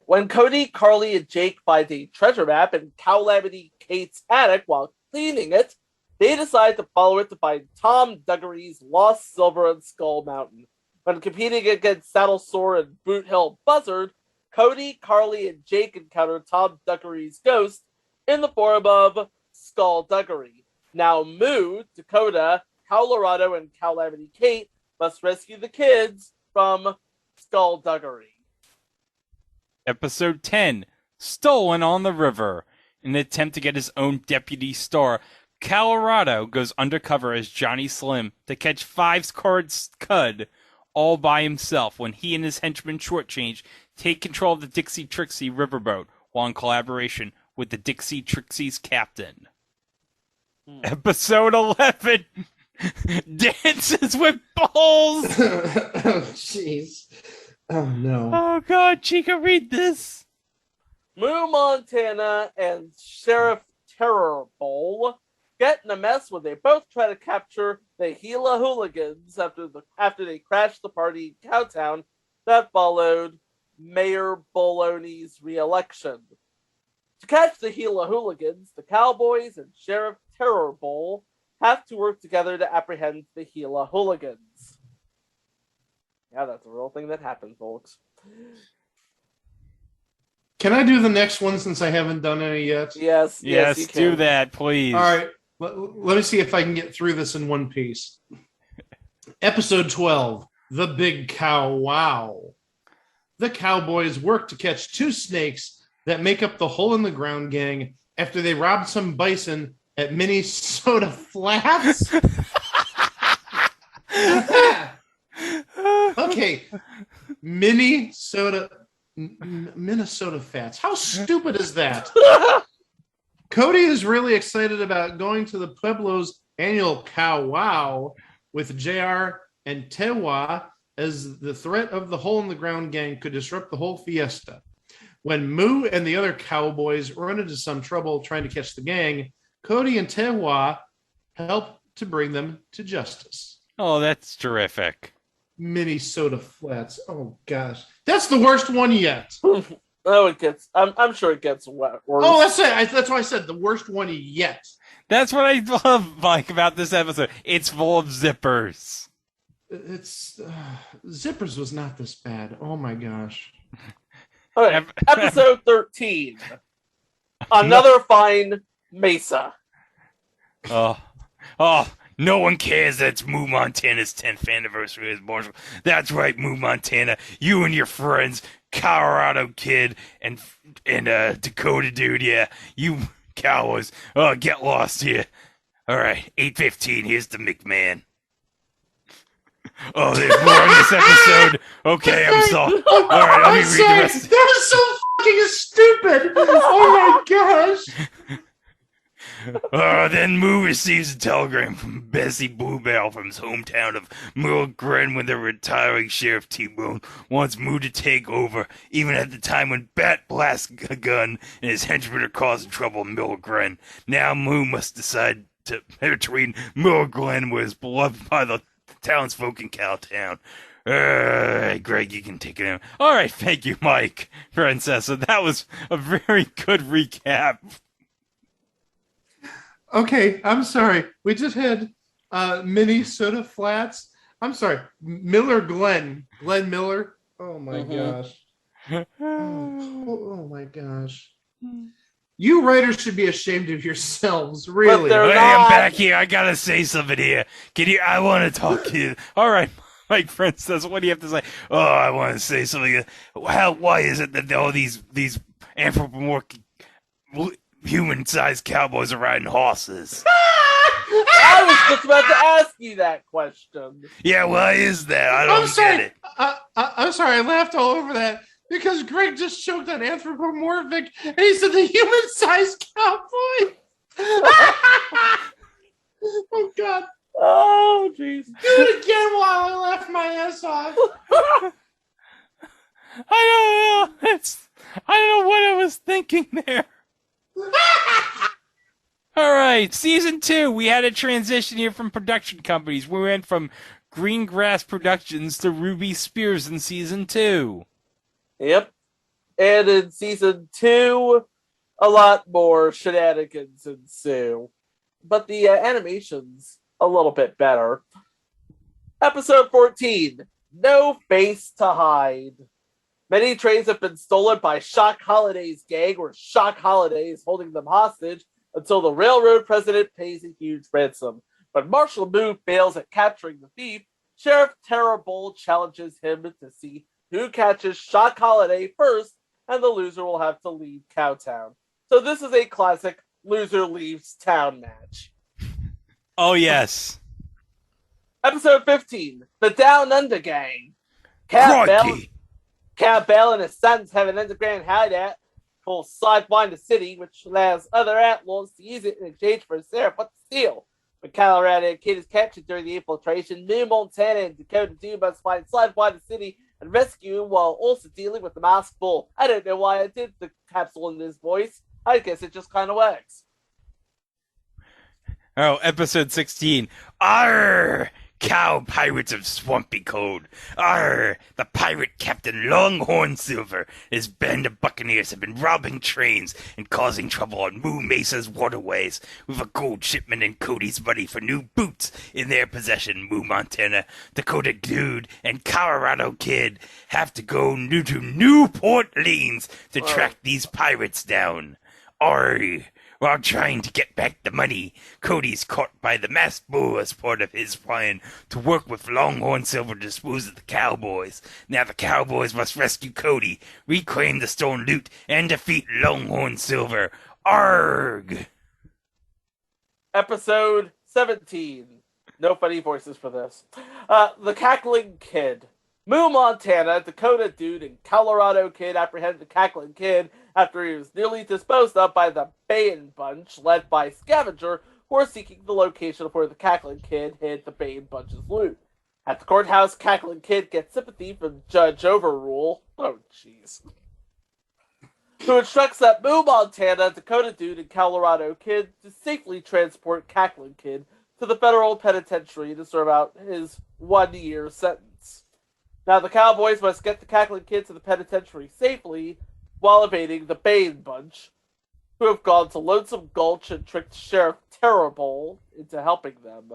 S4: When Cody, Carly, and Jake find a treasure map in Calamity Kate's attic while cleaning it, they decide to follow it to find Tom Duggery's lost silver on Skull Mountain. When competing against Saddle Sore and Boot Hill Buzzard, Cody, Carly, and Jake encounter Tom Duggery's ghost in the form of Skullduggery. Now Moo, Dakota, Colorado, and Calamity Kate must rescue the kids from Skullduggery.
S6: Episode 10, Stolen on the River. In an attempt to get his own deputy star, Colorado goes undercover as Johnny Slim to catch 5 cards Cud all by himself when he and his henchman Shortchange take control of the Dixie Trixie riverboat while in collaboration with the Dixie Trixie's captain. Episode 11, Dances with Bulls!
S1: Oh, jeez. Oh, no.
S6: Oh, God, Chica, read this.
S4: Moo Montana and Sheriff Terror Bowl get in a mess when they both try to capture the Gila hooligans after they crashed the party in Cowtown that followed Mayor Baloney's re-election. To catch the Gila hooligans, the Cowboys and Sheriff Terror Bowl have to work together to apprehend the Gila hooligans. Yeah, that's a real thing that happened, folks.
S1: Can I do the next one since I haven't done any yet?
S4: Yes,
S6: Yes,
S4: you can.
S6: do that, please.
S1: All right. Let me see if I can get through this in one piece. Episode 12, The Big Cow Wow. The Cowboys work to catch 2 snakes that make up the Hole in the Ground gang after they robbed some bison at Minnesota Flats. Okay. Minnesota Fats. How stupid is that? Cody is really excited about going to the Pueblo's annual Cow-Wow with JR and Tewa, as the threat of the Hole in the Ground gang could disrupt the whole fiesta. When Moo and the other cowboys run into some trouble trying to catch the gang, Cody and Tewa help to bring them to justice.
S6: Oh, that's terrific.
S1: Minnesota Flats. Oh gosh, that's the worst one yet.
S4: Oh, it gets. I'm sure it gets worse.
S1: Oh, that's it. That's why I said the worst one yet.
S6: That's what I love, Mike, about this episode. It's full of zippers.
S1: It's Zippers was not this bad. Oh my gosh.
S4: All right, episode 13. Another fine Mesa.
S6: Oh, no one cares that it's Moo Montana's 10th anniversary as Marshal. That's right, Moo Montana. You and your friends, Colorado Kid and Dakota Dude, yeah. You cowboys. Oh, get lost here. All right, 8:15, here's the McMahon. Oh, there's more in this episode. Okay, I'm sorry. All right, let me read the rest.
S1: That was so fucking stupid. Oh my gosh.
S6: Then Moo receives a telegram from Bessie Bluebell from his hometown of Milgren when the retiring Sheriff T-Bone wants Moo to take over, even at the time when Bat blasts a gun and his henchmen are causing trouble in Milgren. Now Moo must decide between Milgren, where is beloved by the townsfolk in Cowtown. Greg, you can take it in. All right, thank you, Mike, Princessa. That was a very good recap.
S1: Okay, I'm sorry. We just had Minnesota Flats. I'm sorry, Glenn Miller. Oh my gosh. Oh my gosh. You writers should be ashamed of yourselves, really.
S6: Hey, I'm back here. I gotta say something here. I want to talk to you. All right, Mike Princess, what do you have to say? Oh, I want to say something. Why is it that all these anthropomorphic human-sized cowboys are riding horses?
S4: I was just about to ask you that question.
S6: Yeah, why is that? I don't get it.
S1: I'm sorry, I laughed all over that. Because Greg just choked on anthropomorphic, and he said the human-sized cowboy. Oh God!
S4: Oh jeez!
S1: Do it again while I laugh my ass off.
S6: I don't know. I don't know what I was thinking there. All right, season 2. We had a transition here from production companies. We went from Greengrass Productions to Ruby Spears in season 2.
S4: Yep. And in season 2, a lot more shenanigans ensue. But the animation's a little bit better. Episode 14, No Face to Hide. Many trains have been stolen by Shock Holiday's gang, or Shock Holiday is holding them hostage until the railroad president pays a huge ransom. When Marshal Moo fails at capturing the thief, Sheriff Terrible challenges him to see who catches Shock Holiday first, and the loser will have to leave Cowtown. So this is a classic loser leaves town match.
S6: Oh, yes.
S4: Episode 15, The Down Under Gang. Cowbell and his sons have an underground hideout called Sidewinder City, which allows other outlaws to use it in exchange for a syrup what to steal. When Colorado Kid is captured during the infiltration, Moo Montana and Dakota Dude must find Sidewinder City and rescue him while also dealing with the masked bull. I don't know why I did the capsule in this voice. I guess it just kind of works.
S6: Oh, episode 16. Arr! Cow pirates of Swampy Code. Arr! The pirate captain Longhorn Silver and his band of buccaneers have been robbing trains and causing trouble on Moo Mesa's waterways. With a gold shipment and Cody's money for new boots in their possession, Moo Montana, Dakota Dude, and Colorado Kid have to go to Newport Lanes to track these pirates down. Arr! While trying to get back the money, Cody's caught by the masked bull as part of his plan to work with Longhorn Silver to dispose of the cowboys. Now the cowboys must rescue Cody, reclaim the stolen loot, and defeat Longhorn Silver. Arg!
S4: Episode 17. No funny voices for this. The Cackling Kid. Moo Montana, Dakota Dude, and Colorado Kid apprehend the Cackling Kid after he was nearly disposed of by the Bane Bunch, led by Scavenger, who are seeking the location of where the Cackling Kid hid the Bane Bunch's loot. At the courthouse, Cackling Kid gets sympathy from Judge Overrule, who instructs that Moo Montana, Dakota Dude, and Colorado Kid to safely transport Cackling Kid to the federal penitentiary to serve out his 1-year sentence. Now, the Cowboys must get the Cackling Kid to the penitentiary safely while evading the Bane Bunch, who have gone to Lonesome Gulch and tricked Sheriff Terrible into helping them.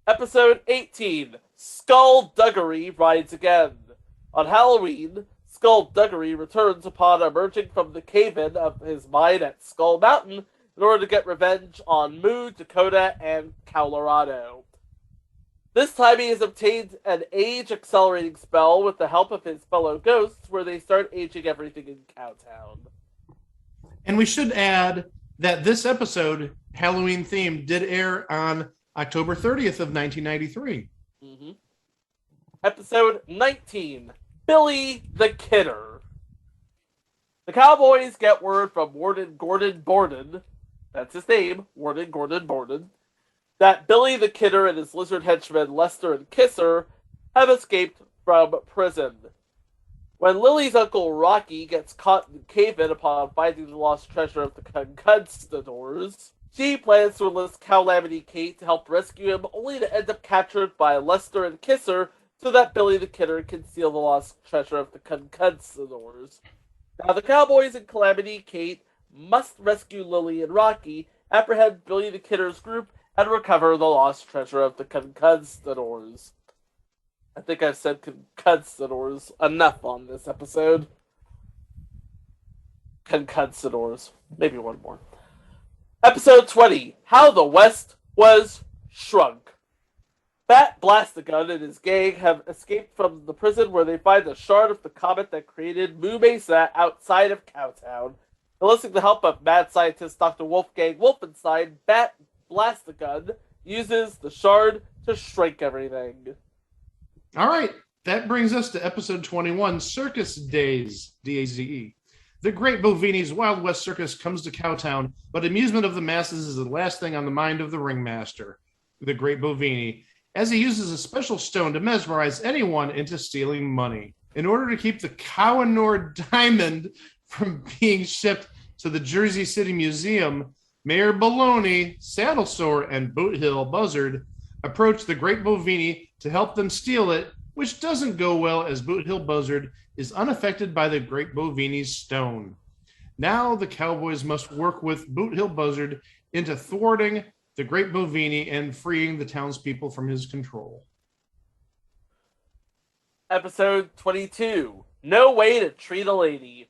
S4: Episode 18, Skullduggery rides again. On Halloween, Skullduggery returns upon emerging from the cave-in of his mine at Skull Mountain in order to get revenge on Moo, Dakota, and Colorado. This time he has obtained an age-accelerating spell with the help of his fellow ghosts, where they start aging everything in Cowtown.
S1: And we should add that this episode, Halloween theme, did air on October 30th of 1993.
S4: Episode 19, Billy the Kidder. The Cowboys get word from Warden Gordon Borden, that's his name, Warden Gordon Borden, that Billy the Kidder and his lizard henchmen Lester and Kisser have escaped from prison. When Lily's uncle Rocky gets caught in the cave-in upon finding the lost treasure of the Conquistadors, she plans to enlist Calamity Kate to help rescue him, only to end up captured by Lester and Kisser so that Billy the Kidder can steal the lost treasure of the Conquistadors. Now, the Cowboys and Calamity Kate must rescue Lily and Rocky, apprehend Billy the Kidder's group, and recover the lost treasure of the Conquistadors. I think I've said Conquistadors enough on this episode. Conquistadors. Maybe one more. Episode 20, How the West Was Shrunk. Bat Blastagun and his gang have escaped from the prison where they find the shard of the comet that created Moo Mesa outside of Cowtown. Enlisting the help of mad scientist Dr. Wolfgang Wolfenstein, Bat Blastagun uses the shard to shrink everything.
S1: All right, that brings us to episode 21, Circus Days, D-A-Z-E. The Great Bovini's Wild West Circus comes to Cowtown, but amusement of the masses is the last thing on the mind of the ringmaster, the Great Bovini, as he uses a special stone to mesmerize anyone into stealing money. In order to keep the Koh-i-Noor diamond from being shipped to the Jersey City Museum, Mayor Baloney, Saddlesore, and Boothill Buzzard approach the Great Bovini to help them steal it, which doesn't go well as Boothill Buzzard is unaffected by the Great Bovini's stone. Now the Cowboys must work with Boothill Buzzard into thwarting the Great Bovini and freeing the townspeople from his control.
S4: Episode 22, No Way to Treat a Lady.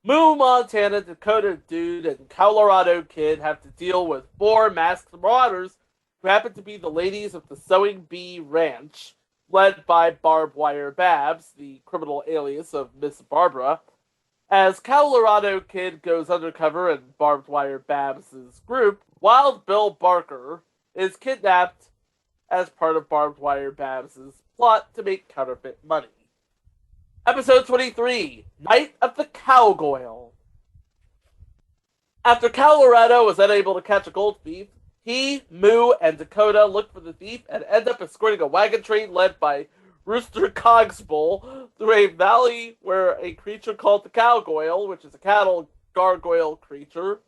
S4: Moo Montana, Dakota Dude, and Colorado Kid have to deal with 4 masked marauders who happen to be the ladies of the Sewing Bee Ranch, led by Barbed Wire Babs, the criminal alias of Miss Barbara. As Colorado Kid goes undercover in Barbed Wire Babs' group, Wild Bill Barker is kidnapped as part of Barbed Wire Babs' plot to make counterfeit money. Episode 23, Night of the Cowgirl. After Colorado was unable to catch a gold thief, he, Moo, and Dakota look for the thief and end up escorting a wagon train led by Rooster Cogsbull through a valley where a creature called the Cowgirl, which is a cattle gargoyle creature,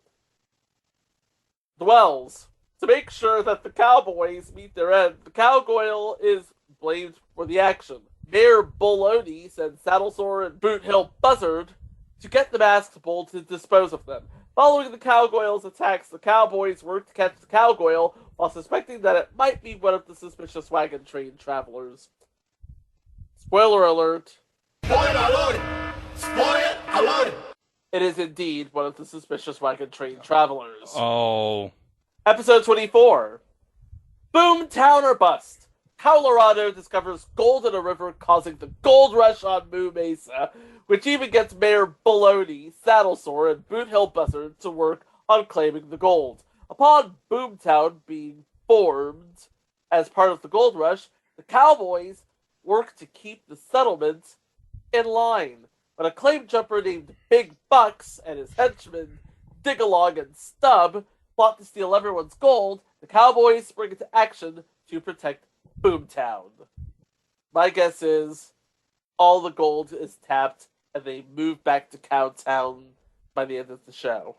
S4: dwells. To make sure that the Cowboys meet their end, the Cowgirl is blamed for the action. Mayor Baloney sends Saddlesore and Boothill Buzzard to get the masked bull to dispose of them. Following the Cowgirl's attacks, the Cowboys work to catch the Cowgirl while suspecting that it might be one of the suspicious wagon train travelers. Spoiler alert.
S2: Spoiler alert! Spoiler alert!
S4: It is indeed one of the suspicious wagon train travelers.
S6: Oh.
S4: Episode 24. Boomtown or Bust. Colorado discovers gold in a river causing the gold rush on Moo Mesa, which even gets Mayor Baloney, Saddlesore, and Boothill Buzzard to work on claiming the gold. Upon Boomtown being formed as part of the gold rush, the Cowboys work to keep the settlement in line. When a claim jumper named Big Bucks and his henchmen Dig-Along and Stub plot to steal everyone's gold, the Cowboys spring into action to protect Boomtown. My guess is all the gold is tapped and they move back to Cowtown by the end of the show.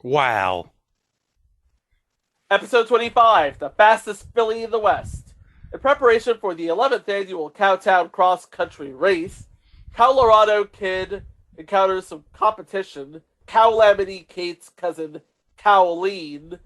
S6: Wow.
S4: Episode 25, The Fastest Filly in the West. In preparation for the 11th annual Cowtown cross-country race, Colorado Kid encounters some competition. Cowlamity Kate's cousin, Cowleen,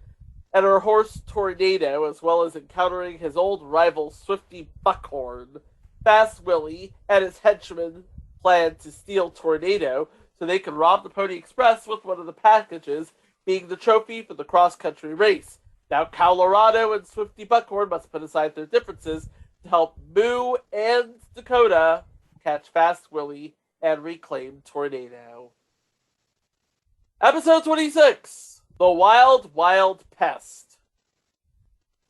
S4: and her horse, Tornado, as well as encountering his old rival, Swifty Buckhorn. Fast Willie and his henchmen plan to steal Tornado so they can rob the Pony Express with one of the packages being the trophy for the cross-country race. Now Colorado and Swifty Buckhorn must put aside their differences to help Moo and Dakota catch Fast Willie and reclaim Tornado. Episode 26, The Wild Wild Pest.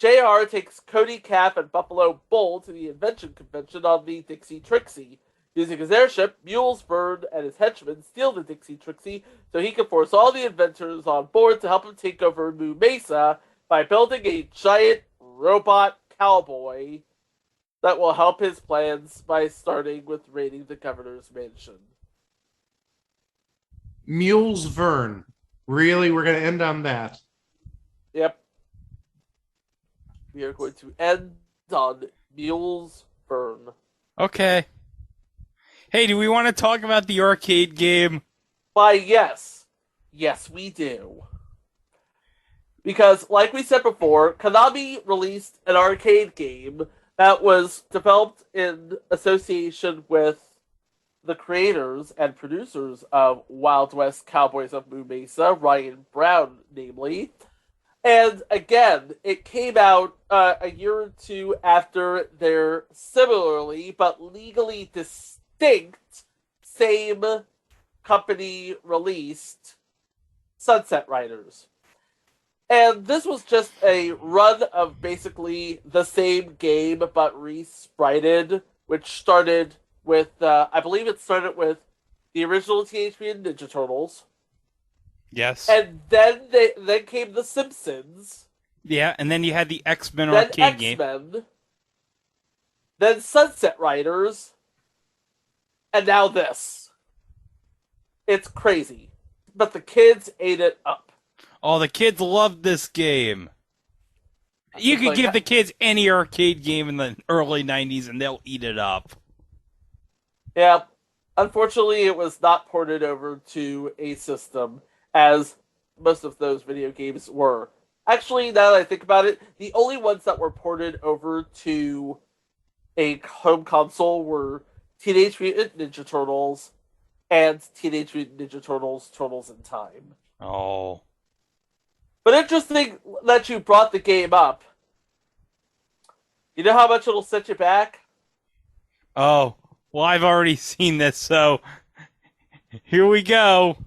S4: JR takes Cody Calf and Buffalo Bull to the invention convention on the Dixie Trixie. Using his airship, Mulesburn and his henchmen steal the Dixie Trixie so he can force all the inventors on board to help him take over Moo Mesa by building a giant robot cowboy that will help his plans by starting with raiding the governor's mansion.
S1: Mules Vern. Really? We're going to end on that?
S4: Yep. We are going to end on Mules Vern.
S6: Okay. Hey, do we want to talk about the arcade game?
S4: Why, yes. Yes, we do. Because, like we said before, Konami released an arcade game that was developed in association with the creators and producers of Wild West Cowboys of Moo Mesa, Ryan Brown, namely. And again, it came out a year or two after their similarly but legally distinct same company released Sunset Riders. And this was just a run of basically the same game but re-sprited, which started with, I believe it started with the original Teenage Mutant Ninja Turtles.
S6: Yes.
S4: And then then came The Simpsons.
S6: Yeah, and then you had the X-Men
S4: then
S6: arcade
S4: X-Men,
S6: game.
S4: Then Sunset Riders. And now this. It's crazy. But the kids ate it up.
S6: Oh, the kids loved this game. You could give the kids any arcade game in the early 90s and they'll eat it up.
S4: Yeah. Unfortunately, it was not ported over to a system, as most of those video games were. Actually, now that I think about it, the only ones that were ported over to a home console were Teenage Mutant Ninja Turtles and Teenage Mutant Ninja Turtles Turtles in Time.
S6: Oh.
S4: But interesting that you brought the game up. You know how much it'll set you back?
S6: Oh, well, I've already seen this, so here we go.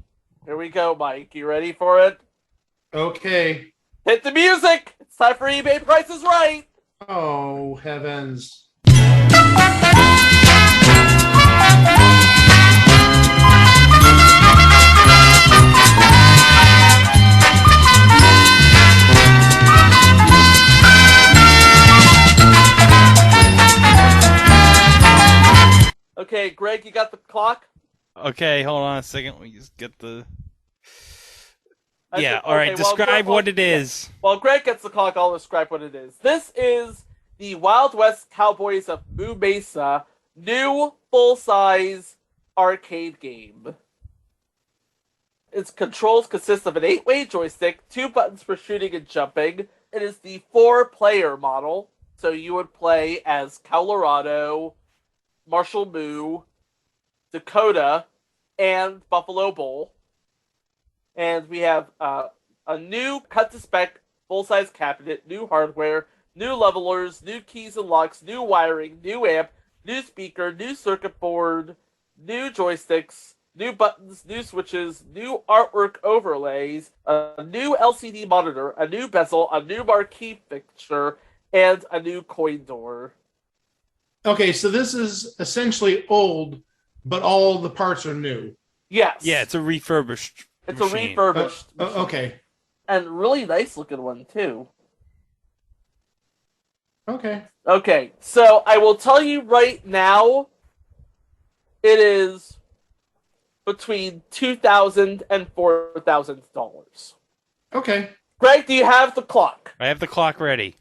S4: Here we go, Mike. You ready for it?
S1: Okay.
S4: Hit the music! It's time for eBay Price is Right!
S1: Oh, heavens.
S4: Okay, Greg, you got the clock?
S6: Okay, hold on a second. Let me just get the...
S4: Yeah,
S6: all right, describe what it is.
S4: While Greg gets the clock, I'll describe what it is. This is the Wild West Cowboys of Moo Mesa new full-size arcade game. Its controls consist of an 8-way joystick, 2 buttons for shooting and jumping. It is the 4-player model, so you would play as Colorado, Marshall Moo, Dakota, and Buffalo Bull. And we have a new cut-to-spec full-size cabinet, new hardware, new levelers, new keys and locks, new wiring, new amp, new speaker, new circuit board, new joysticks, new buttons, new switches, new artwork overlays, a new LCD monitor, a new bezel, a new marquee fixture, and a new coin door.
S1: Okay, so this is essentially old, but all the parts are new.
S4: Yes.
S6: Yeah, it's a refurbished.
S4: It's
S6: machine.
S4: a refurbished. machine.
S1: Okay.
S4: And really nice looking one too.
S1: Okay.
S4: Okay, so I will tell you right now, it is between $2,000 and $4,000.
S1: Okay.
S4: Greg, do you have the clock?
S6: I have the clock ready.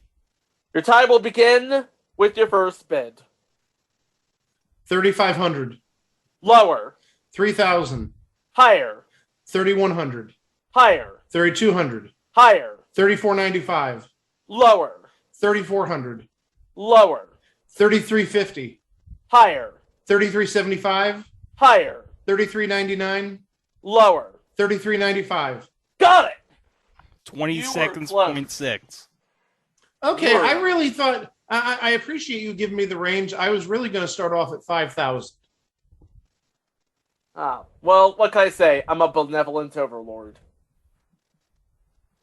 S4: Your time will begin with your first bid.
S1: 3,500.
S4: Lower.
S1: 3,000.
S4: Higher.
S1: 3,100.
S4: Higher.
S1: 3,200.
S4: Higher.
S1: 3,495.
S4: Lower.
S1: 3,400.
S4: Lower.
S1: 3,350.
S4: Higher.
S1: 3,375.
S4: Higher.
S1: 3,399.
S4: Lower.
S1: 3,395.
S4: Got it.
S6: 20 seconds, 0.6.
S1: Okay, I really thought I appreciate you giving me the range. I was really going to start off at 5,000.
S4: Well, what can I say? I'm a benevolent overlord.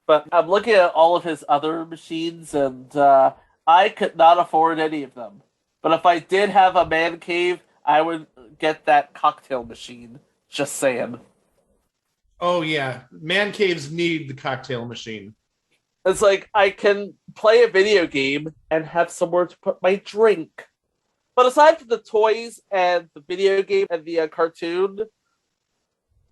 S4: But I'm looking at all of his other machines, and I could not afford any of them. But if I did have a man cave, I would get that cocktail machine. Just saying.
S1: Oh, yeah. Man caves need the cocktail machine.
S4: It's like I can play a video game and have somewhere to put my drink. But aside from the toys and the video game and the cartoon,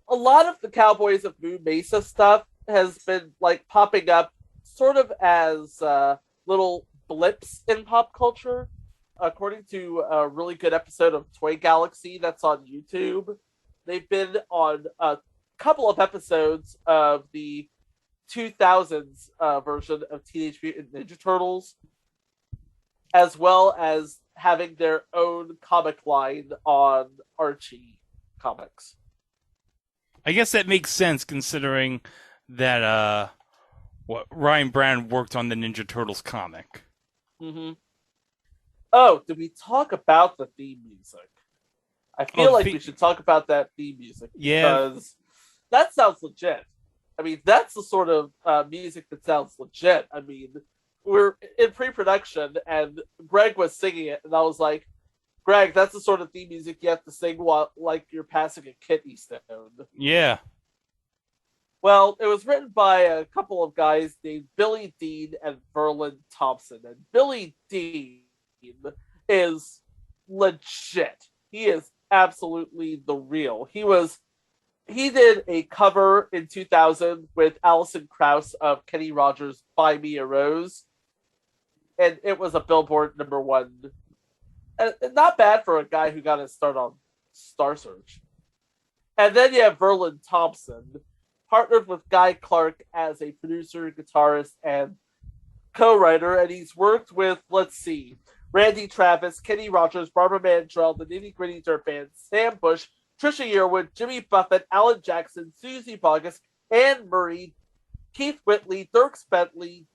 S4: a lot of the Cowboys of Moo Mesa stuff has been like popping up sort of as little blips in pop culture. According to a really good episode of Toy Galaxy that's on YouTube, they've been on a couple of episodes of the 2000s version of Teenage Mutant Ninja Turtles, as well as having their own comic line on Archie Comics.
S6: I guess that makes sense considering that Ryan Brown worked on the Ninja Turtles comic.
S4: Mm-hmm. Oh, did we talk about the theme music? I feel like we should talk about that theme music.
S6: Yeah.
S4: Because that sounds legit. I mean, that's the sort of music that sounds legit. I mean, we're in pre-production, and Greg was singing it, and I was like, Greg, that's the sort of theme music you have to sing while, like, you're passing a kidney stone.
S6: Yeah.
S4: Well, it was written by a couple of guys named Billy Dean and Verlin Thompson. And Billy Dean is legit. He is absolutely the real. He did a cover in 2000 with Alison Krauss of Kenny Rogers' Buy Me a Rose. And it was a Billboard #1. And not bad for a guy who got his start on Star Search. And then you have Verlin Thompson, partnered with Guy Clark as a producer, guitarist, and co-writer. And he's worked with, let's see, Randy Travis, Kenny Rogers, Barbara Mandrell, the Nitty Gritty Dirt Band, Sam Bush, Trisha Yearwood, Jimmy Buffett, Alan Jackson, Susie Bogus, Anne Murray, Keith Whitley, Dirk Bentley,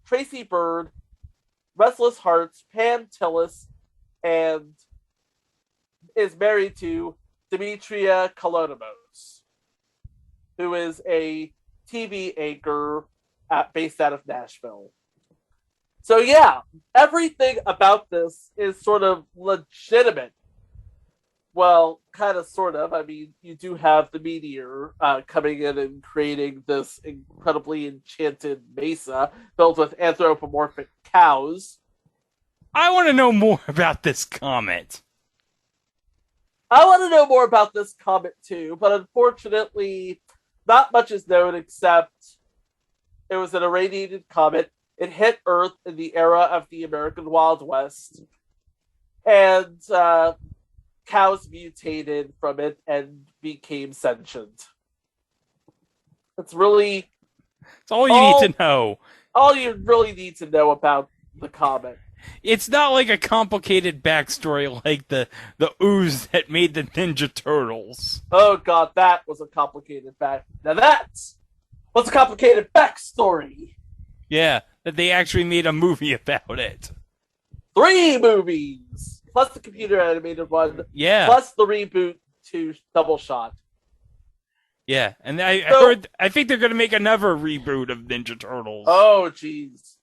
S4: Tracy Bird, Restless Hearts, Pam Tillis, and is married to Demetria Kalonimos, who is a TV anchor based out of Nashville. So yeah, everything about this is sort of legitimate. Well, kind of, sort of. I mean, you do have the meteor coming in and creating this incredibly enchanted mesa built with anthropomorphic cows.
S6: I want to know more about this comet.
S4: I want to know more about this comet too, but unfortunately, not much is known except it was an irradiated comet. It hit Earth in the era of the American Wild West, and cows mutated from it and became sentient. It's really...
S6: It's all you need to know.
S4: All you really need to know about the comet.
S6: It's not like a complicated backstory like the ooze that made the Ninja Turtles.
S4: Oh god, that was a complicated back. Now that's what's a complicated backstory.
S6: Yeah, that they actually made a movie about it.
S4: 3 movies! Plus the computer animated one.
S6: Yeah.
S4: Plus the reboot to Double Shot.
S6: Yeah, and I think they're going to make another reboot of Ninja Turtles.
S4: Oh, jeez.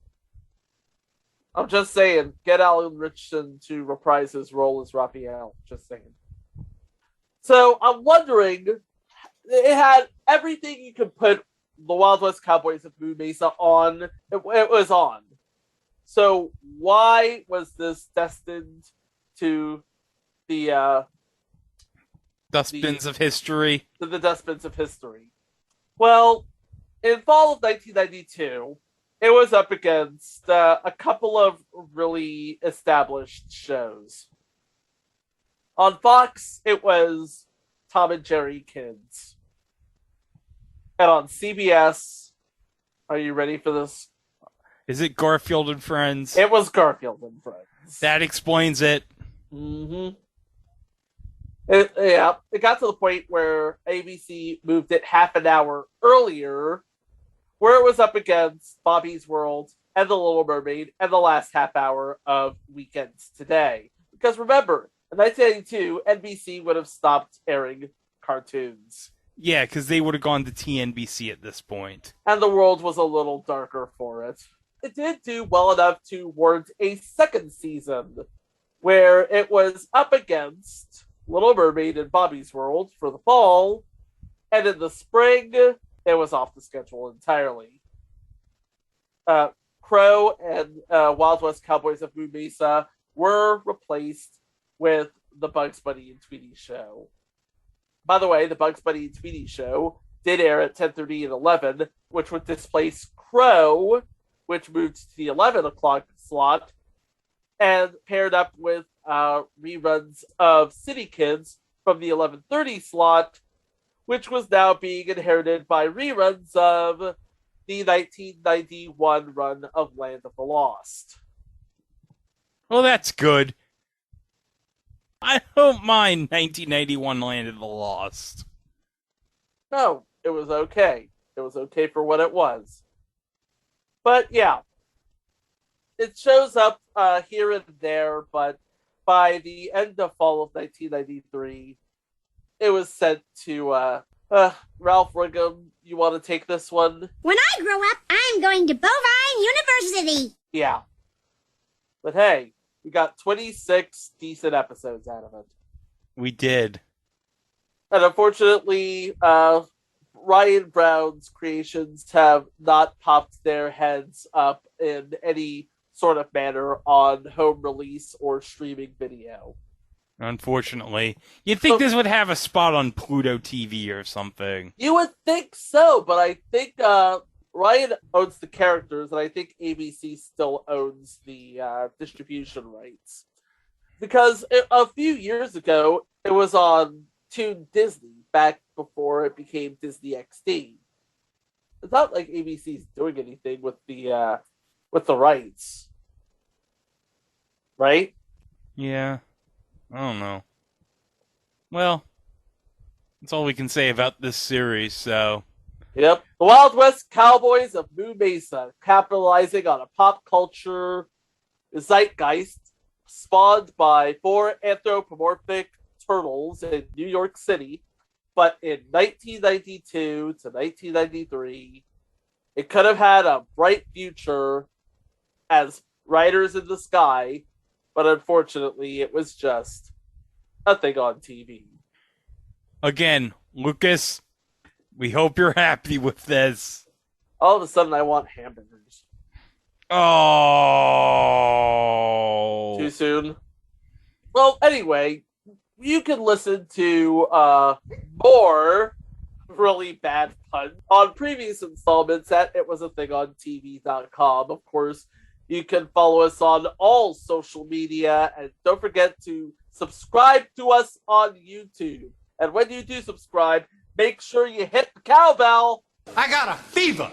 S4: I'm just saying, get Alan Richardson to reprise his role as Raphael. Just saying. So I'm wondering, it had everything you could put the Wild West Cowboys of Moo Mesa on. It was on. So why was this destined to the
S6: dustbins of history?
S4: To the dustbins of history. Well, in fall of 1992, it was up against a couple of really established shows. On Fox, it was Tom and Jerry Kids. And on CBS, are you ready for this?
S6: Is it Garfield and Friends?
S4: It was Garfield and Friends.
S6: That explains it.
S4: Mm-hmm. It got to the point where ABC moved it half an hour earlier, where it was up against Bobby's World and The Little Mermaid and the last half hour of Weekends Today. Because remember, in 1982, NBC would have stopped airing cartoons.
S6: Yeah, because they would have gone to TNBC at this point.
S4: And the world was a little darker for it. It did do well enough to warrant a second season, where it was up against Little Mermaid and Bobby's World for the fall, and in the spring, it was off the schedule entirely. Crow and Wild West Cowboys of Moo Mesa were replaced with the Bugs Bunny and Tweety show. By the way, the Bugs Bunny and Tweety show did air at 10:30 and 11, which would displace Crow, which moved to the 11 o'clock slot, and paired up with reruns of City Kids from the 11:30 slot, which was now being inherited by reruns of the 1991 run of Land of the Lost.
S6: Well, that's good. I don't mind 1991 Land of the Lost.
S4: No, it was okay. It was okay for what it was. But yeah, it shows up here and there, but by the end of fall of 1993, it was sent to Ralph Wiggum. You want to take this one?
S11: When I grow up, I'm going to Bovine University.
S4: Yeah. But hey, we got 26 decent episodes out of it.
S6: We did.
S4: And unfortunately, Ryan Brown's creations have not popped their heads up in any sort of manner on home release or streaming video.
S6: Unfortunately. You'd think this would have a spot on Pluto TV or something.
S4: You would think so, but I think Ryan owns the characters, and I think ABC still owns the distribution rights. Because a few years ago, it was on Toon Disney, back before it became Disney XD. It's not like ABC's doing anything with the rights. Right?
S6: Yeah. I don't know. Well, that's all we can say about this series, so...
S4: Yep. The Wild West Cowboys of Moo Mesa, capitalizing on a pop culture zeitgeist spawned by 4 anthropomorphic turtles in New York City, but in 1992 to 1993, it could have had a bright future as Riders in the Sky, but unfortunately, it was just a thing on TV.
S6: Again, Lucas, we hope you're happy with this.
S4: All of a sudden, I want hamburgers.
S6: Oh.
S4: Too soon? Well, anyway, you can listen to more really bad puns on previous installments at itwasathingontv.com. Of course, you can follow us on all social media, and don't forget to subscribe to us on YouTube. And when you do subscribe, make sure you hit the cowbell.
S2: I got a fever,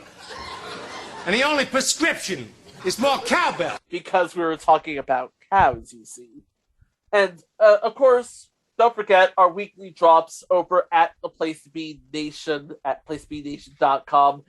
S2: and the only prescription is more cowbell.
S4: Because we were talking about cows, you see. And, of course, don't forget our weekly drops over at the Place to Be Nation at placebnation.com.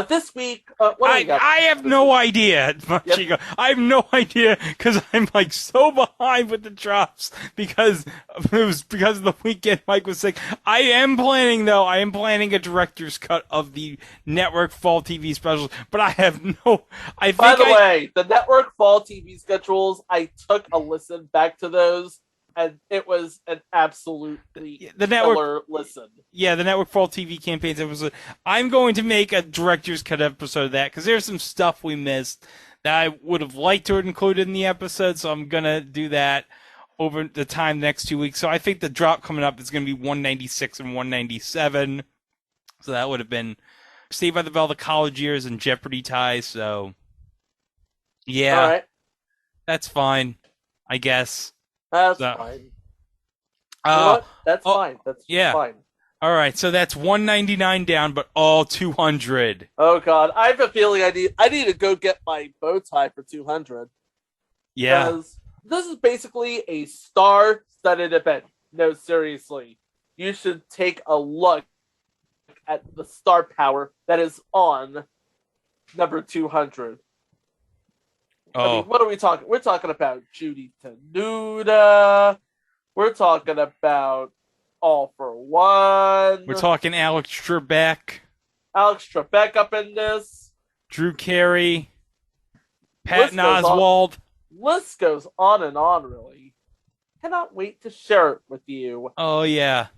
S4: This week, what do we got?
S6: I have no idea, Machiko. I have no idea because I'm like so behind with the drops because it was because of the weekend Mike was sick. I am planning a director's cut of the network fall TV specials, but I have no.
S4: By the way, the network fall TV schedules, I took a listen back to those. And it was an absolutely killer listen.
S6: Yeah, the network fall TV campaigns. I'm going to make a director's cut episode of that because there's some stuff we missed that I would have liked to have included in the episode. So I'm gonna do that over the time next 2 weeks. So I think the drop coming up is going to be 196 and 197. So that would have been Saved by the Bell, the college years, and Jeopardy ties. So yeah,
S4: all right,
S6: that's fine, I guess.
S4: That's fine. You know what? That's fine. That's fine.
S6: All right, so that's 199 down, but all 200.
S4: Oh God, I have a feeling I need to go get my bow tie for 200.
S6: Yeah.
S4: Because this is basically a star-studded event. No, seriously, you should take a look at the star power that is on number 200. I mean, what are we talking? We're talking about Judy Tenuta. We're talking about All for One.
S6: We're talking Alex Trebek.
S4: Alex Trebek up in this.
S6: Drew Carey. Patton Oswalt.
S4: List goes on and on, really. Cannot wait to share it with you.
S6: Oh, yeah.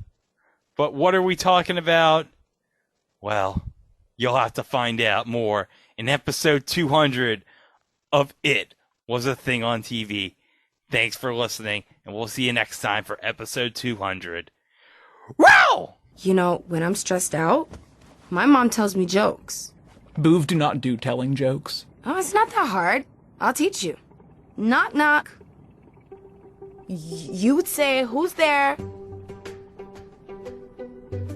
S6: But what are we talking about? Well, you'll have to find out more in episode 200 of It Was a Thing on TV. Thanks for listening, and we'll see you next time for episode 200. Wow!
S12: You know, when I'm stressed out, my mom tells me jokes.
S13: Boov do not do telling jokes.
S12: Oh, it's not that hard. I'll teach you. Knock, knock. You would say, who's there?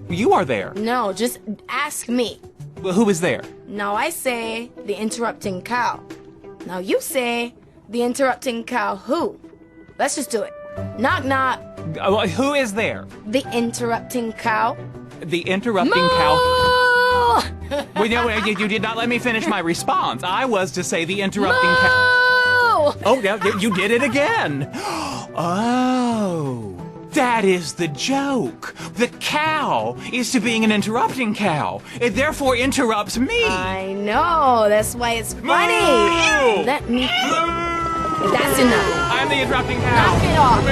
S13: You are there.
S12: No, just ask me.
S13: Well, who is there?
S12: Now I say, the interrupting cow. Now you say, the interrupting cow who? Let's just do it. Knock, knock.
S13: Who is there?
S12: The interrupting cow.
S13: The interrupting cow. Wait, no, you did not let me finish my response. I was to say the interrupting cow. Oh, yeah, you did it again. Oh, that is the joke. The cow is to being an interrupting cow. It therefore interrupts me.
S12: I know. That's why it's funny.
S13: Moo!
S12: Let me. That's enough.
S13: I'm the interrupting cow.
S12: Knock it off.